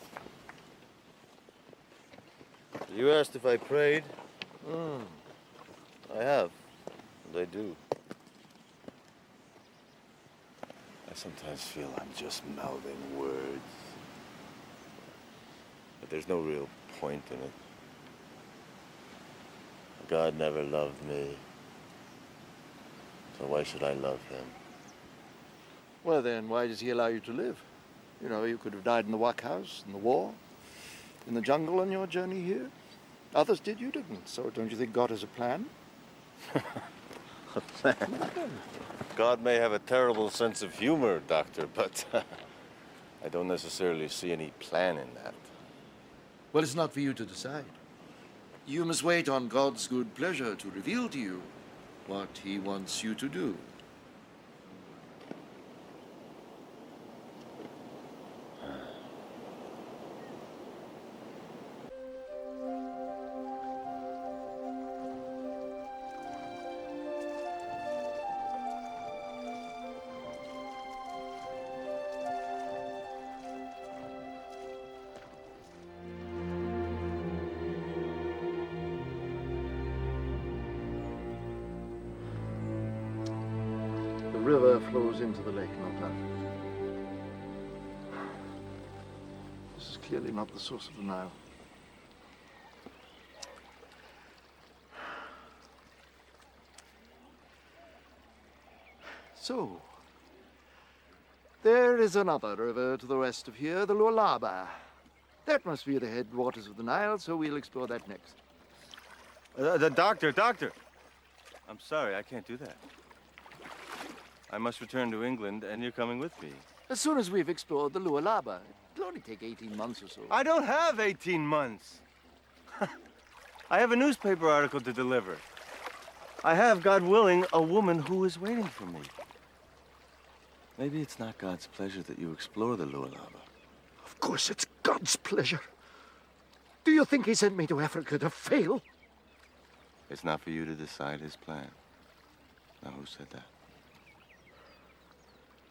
You asked if I prayed? I have, and I do. I sometimes feel I'm just mouthing words. But there's no real point in it. God never loved me. So why should I love him? Well, then, why does he allow you to live? You know, you could have died in the workhouse, in the war, in the jungle on your journey here. Others did, you didn't. So don't you think God has a plan? A plan? God may have a terrible sense of humor, Doctor, but I don't necessarily see any plan in that. Well, it's not for you to decide. You must wait on God's good pleasure to reveal to you what he wants you to do. The river flows into the lake, not out. This is clearly not the source of the Nile. So, there is another river to the west of here, the Lualaba. That must be the headwaters of the Nile, so we'll explore that next. Doctor! I'm sorry, I can't do that. I must return to England, and you're coming with me. As soon as we've explored the Lualaba. It'll only take 18 months or so. I don't have 18 months. I have a newspaper article to deliver. I have, God willing, a woman who is waiting for me. Maybe it's not God's pleasure that you explore the Lualaba. Of course it's God's pleasure. Do you think he sent me to Africa to fail? It's not for you to decide his plan. Now, who said that?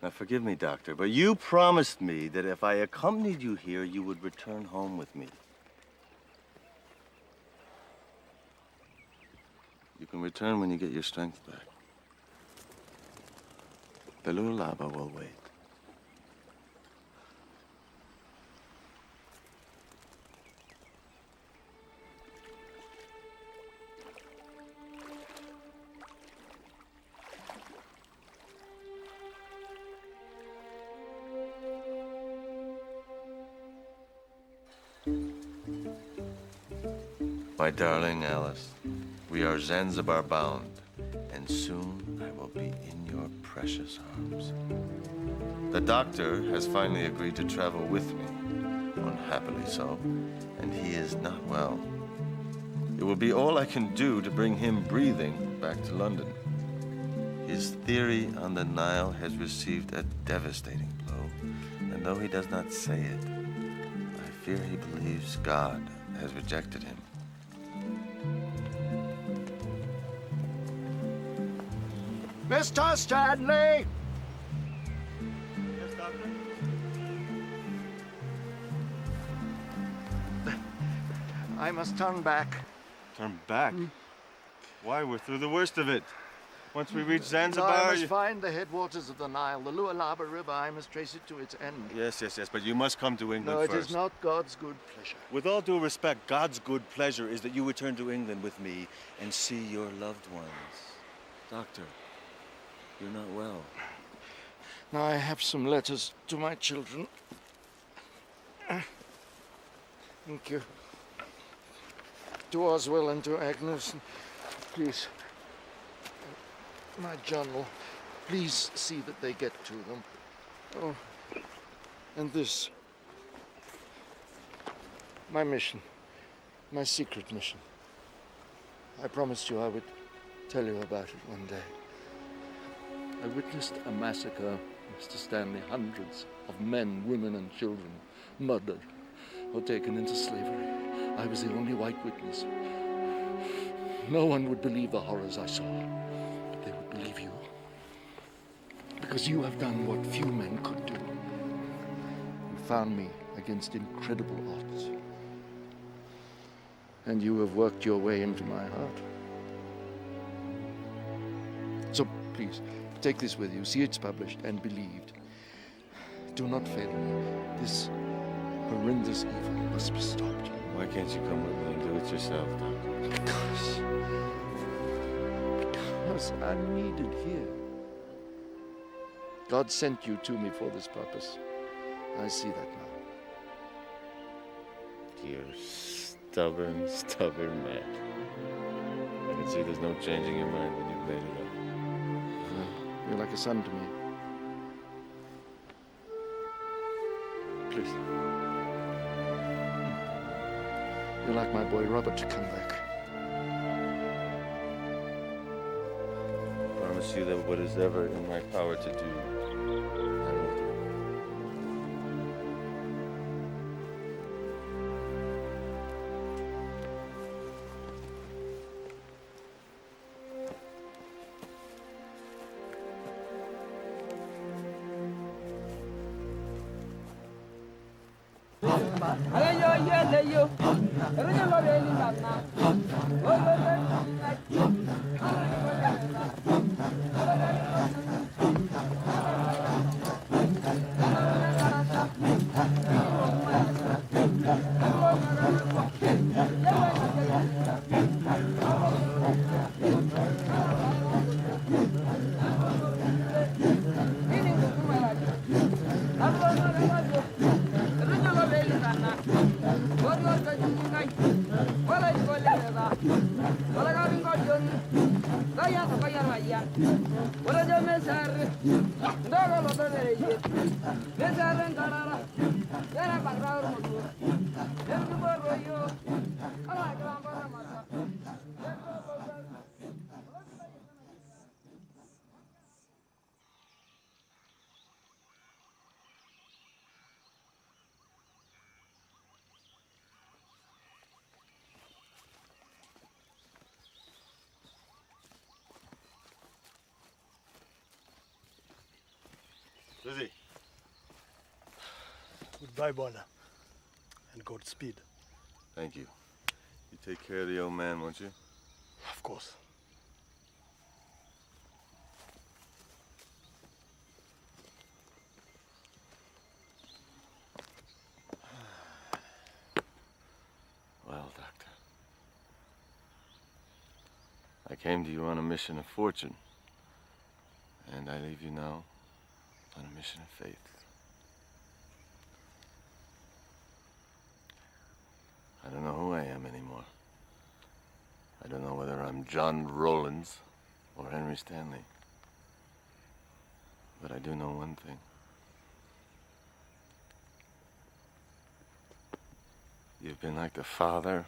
Now, forgive me, Doctor, but you promised me that if I accompanied you here, you would return home with me. You can return when you get your strength back. The Lualaba will wait. My darling Alice, we are Zanzibar bound, and soon I will be in your precious arms. The doctor has finally agreed to travel with me, unhappily so, and he is not well. It will be all I can do to bring him breathing back to London. His theory on the Nile has received a devastating blow, and though he does not say it, I fear he believes God has rejected him. Mr. Stanley! Yes, Doctor? I must turn back. Turn back? Why? We're through the worst of it. Once we reach No, Zanzibar... I must find the headwaters of the Nile, the Lualaba River. I must trace it to its end. Yes, but you must come to England first. No, it is not God's good pleasure. With all due respect, God's good pleasure is that you return to England with me and see your loved ones. Doctor, You're not well. Now I have some letters to my children. Thank you. To Oswell and to Agnes. Please, my journal. Please see that they get to them. Oh, and this. My mission. My secret mission. I promised you I would tell you about it one day. I witnessed a massacre, Mr. Stanley. Hundreds of men, women, and children murdered or taken into slavery. I was the only white witness. No one would believe the horrors I saw, but they would believe you. Because you have done what few men could do. You found me against incredible odds. And you have worked your way into my heart. So please, take this with you. See it's published and believed. Do not fail me. This horrendous evil must be stopped. Why can't you come with me and do it yourself, Doctor? Because I'm needed here. God sent you to me for this purpose. I see that now. You're stubborn, stubborn man. I can see there's no changing your mind when you've made it up. You're like a son to me. Please. You're like my boy Robert to come back. I promise you that what is ever in my power to do, I will do. Lizzie. Goodbye, Bwana. And Godspeed. Thank you. You take care of the old man, won't you? Of course. Well, Doctor. I came to you on a mission of fortune. And I leave you now on a mission of faith. I don't know who I am anymore. I don't know whether I'm John Rowlands or Henry Stanley. But I do know one thing. You've been like the father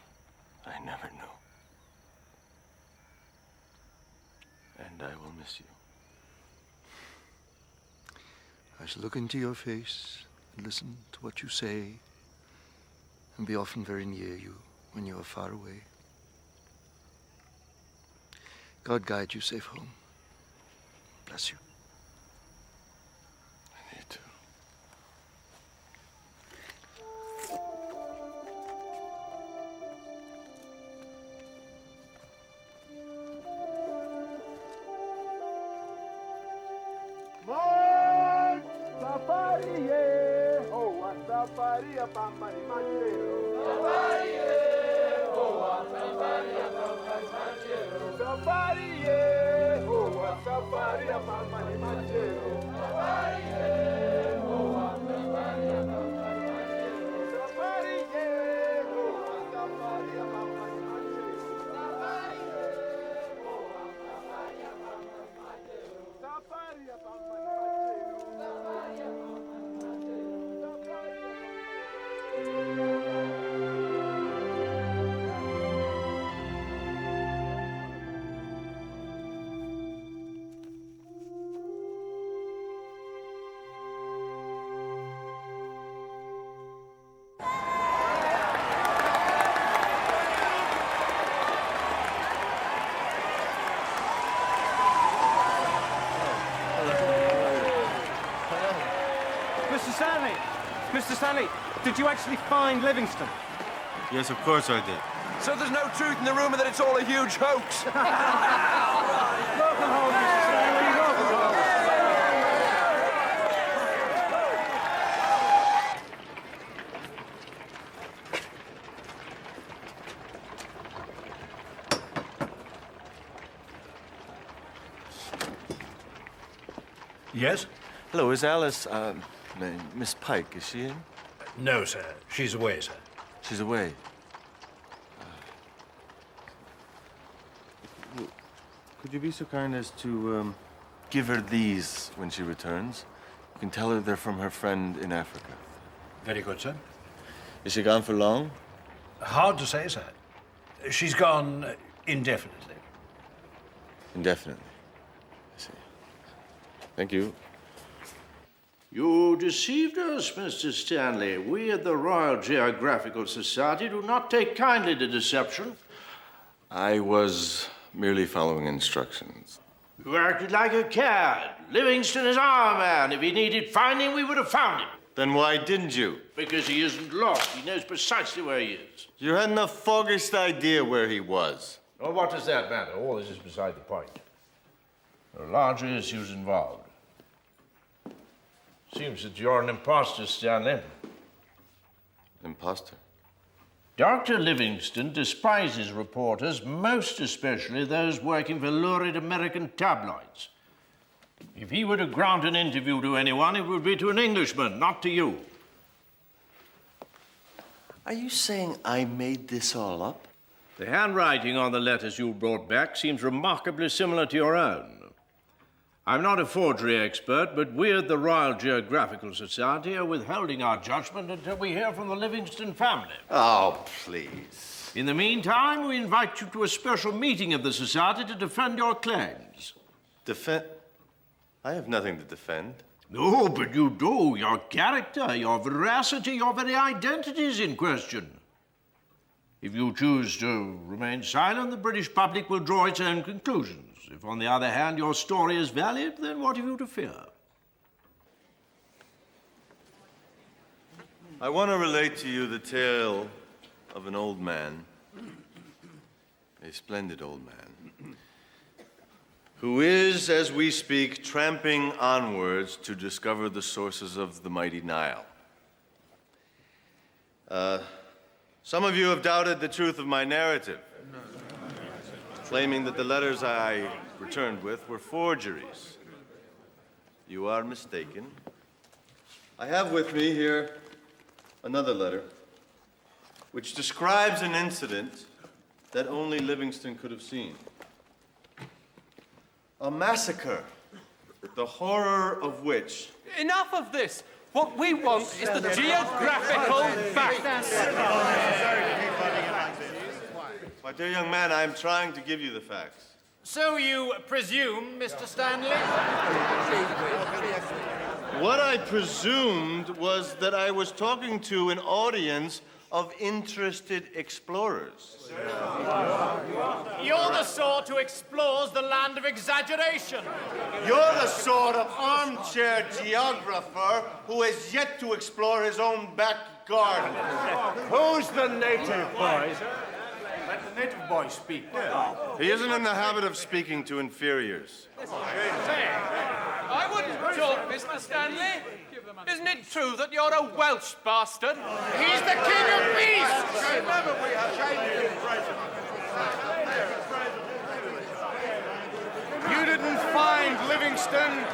I never knew. And I will miss you. I shall look into your face and listen to what you say and be often very near you when you are far away. God guide you safe home. Bless you. And you too. Mr. Stanley, did you actually find Livingstone? Yes, of course I did. So there's no truth in the rumor that it's all a huge hoax? Welcome home, Mr. Stanley. Welcome home. Yes? Hello, is Alice, Miss Pike, is she in? No, sir. She's away, sir. She's away. Could you be so kind as to give her these when she returns? You can tell her they're from her friend in Africa. Very good, sir. Is she gone for long? Hard to say, sir. She's gone indefinitely. Indefinitely. I see. Thank you. You deceived us, Mr. Stanley. We at the Royal Geographical Society do not take kindly to deception. I was merely following instructions. You acted like a cad. Livingstone is our man. If he needed finding, we would have found him. Then why didn't you? Because he isn't lost. He knows precisely where he is. You hadn't the foggiest idea where he was. Well, what does that matter? All this is beside the point. There are larger issues involved. Seems that you're an imposter, Stanley. Imposter? Dr. Livingstone despises reporters, most especially those working for lurid American tabloids. If he were to grant an interview to anyone, it would be to an Englishman, not to you. Are you saying I made this all up? The handwriting on the letters you brought back seems remarkably similar to your own. I'm not a forgery expert, but we at the Royal Geographical Society are withholding our judgment until we hear from the Livingstone family. Oh, please. In the meantime, we invite you to a special meeting of the Society to defend your claims. Defend? I have nothing to defend. No, but you do. Your character, your veracity, your very identity is in question. If you choose to remain silent, the British public will draw its own conclusions. If, on the other hand, your story is valid, then what have you to fear? I want to relate to you the tale of an old man, a splendid old man, who is, as we speak, tramping onwards to discover the sources of the mighty Nile. Some of you have doubted the truth of my narrative, claiming that the letters I returned with were forgeries. You are mistaken. I have with me here another letter, which describes an incident that only Livingstone could have seen. A massacre, the horror of which... Enough of this! What we want is the geographical facts. My dear young man, I am trying to give you the facts. So you presume, Mr. Stanley? What I presumed was that I was talking to an audience of interested explorers. You're the sort who explores the land of exaggeration. You're the sort of armchair geographer who has yet to explore his own back garden. Who's the native boy? Let the native boy speak. He isn't in the habit of speaking to inferiors. I wouldn't talk, Mr. Stanley. Isn't it true that you're a Welsh bastard? He's the king of beasts! Remember, we have changed the impression. You You didn't find Livingstone.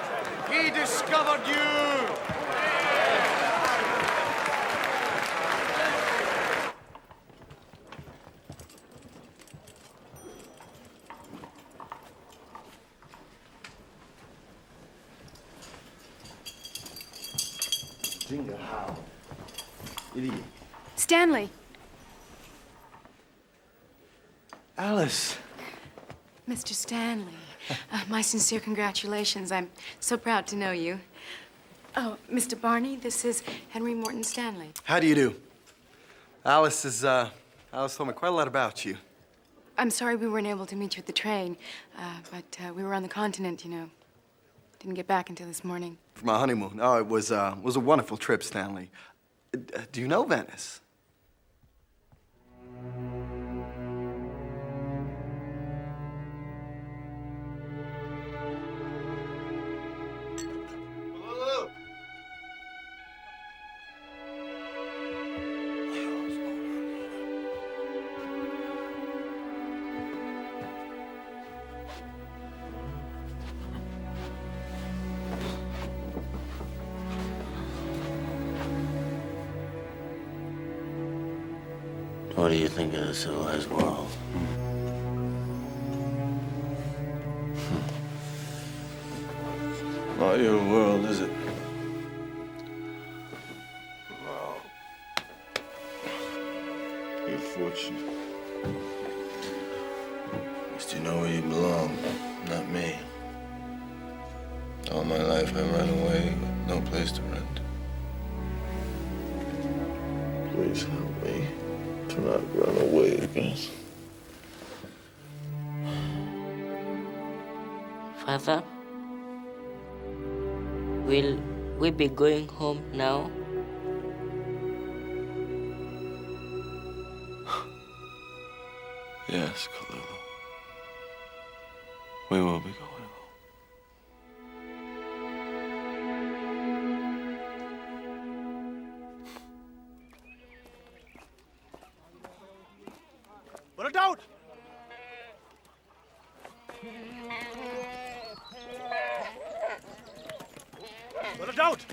He discovered you. Jingle how? Idiot. Stanley. Alice. Mr. Stanley, my sincere congratulations. I'm so proud to know you. Oh, Mr. Barney, this is Henry Morton Stanley. How do you do? Alice told me quite a lot about you. I'm sorry we weren't able to meet you at the train, but we were on the continent, you know. Didn't get back until this morning. For my honeymoon. Oh, it was a wonderful trip, Stanley. Do you know Venice? What do you think of the civilized world? Not your world, is it? Well, you're fortunate. At least you know where you belong, not me. All my life I ran away with no place to rent. Please help me to not run away again. Father, will we be going home now? Yes, Kalulu. We will be going home. What a doubt! What a doubt!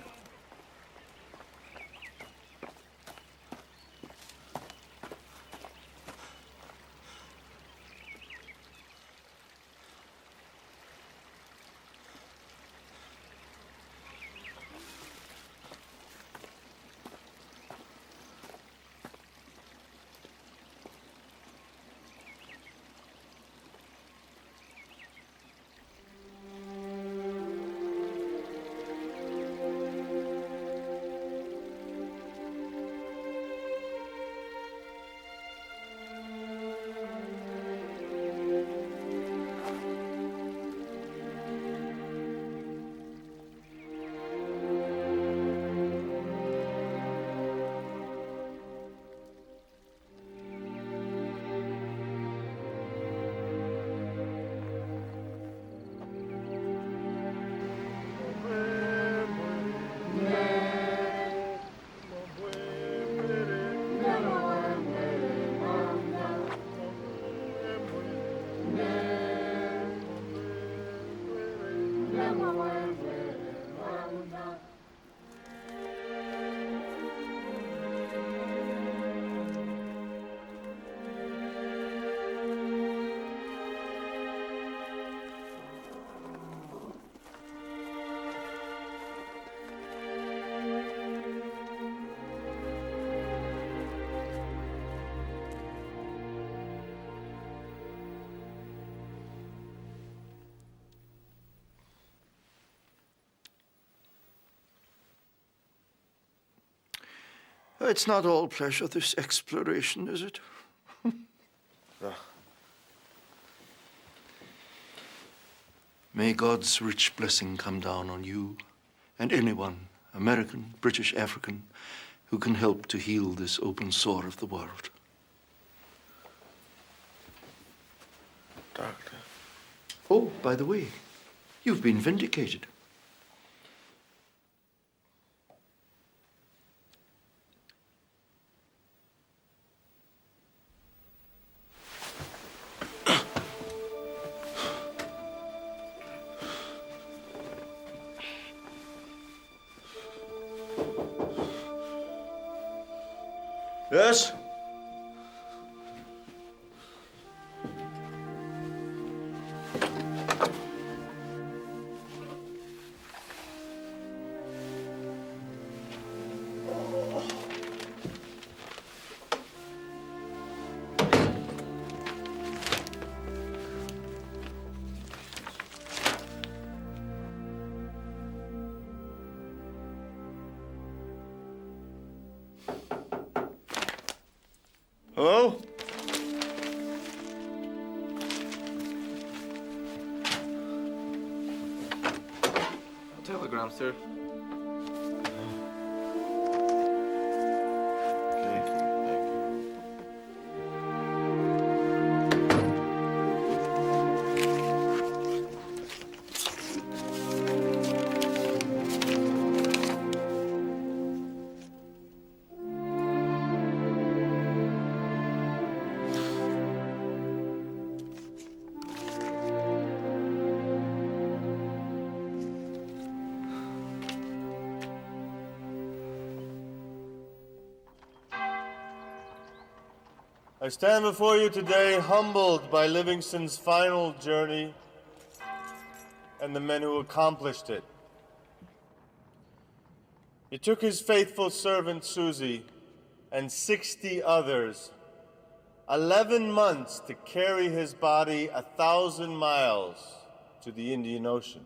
It's not all pleasure, this exploration, is it? May God's rich blessing come down on you and anyone, American, British, African, who can help to heal this open sore of the world. Doctor. Oh, by the way, you've been vindicated. Yes? Hello? Telegram, sir. I stand before you today humbled by Livingstone's final journey and the men who accomplished it. It took his faithful servant Susie and 60 others 11 months to carry his body 1,000 miles to the Indian Ocean.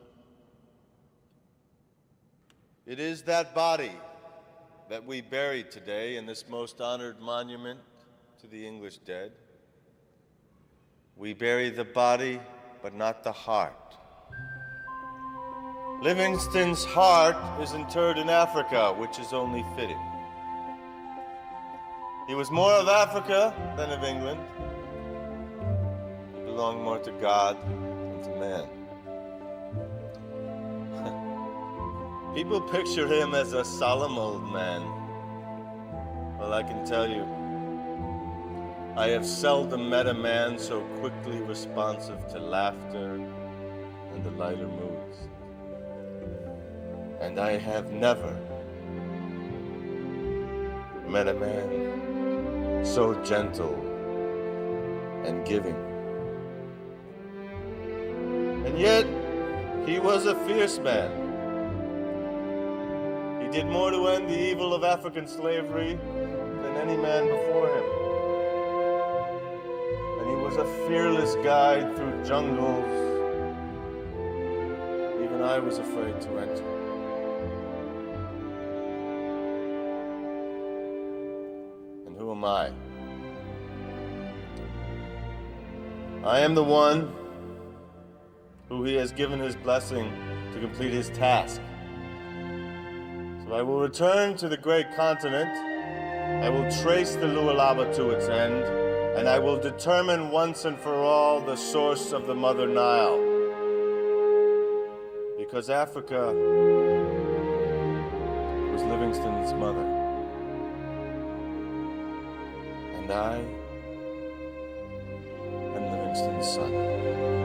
It is that body that we bury today in this most honored monument to the English dead. We bury the body, but not the heart. Livingstone's heart is interred in Africa, which is only fitting. He was more of Africa than of England. He belonged more to God than to man. People picture him as a solemn old man. Well, I can tell you, I have seldom met a man so quickly responsive to laughter and the lighter moods. And I have never met a man so gentle and giving. And yet, he was a fierce man. He did more to end the evil of African slavery than any man before him. Was a fearless guide through jungles even I was afraid to enter. And who am I? I am the one who he has given his blessing to complete his task. So I will return to the great continent. I will trace the Lualaba to its end. And I will determine once and for all the source of the Mother Nile. Because Africa was Livingstone's mother. And I am Livingstone's son.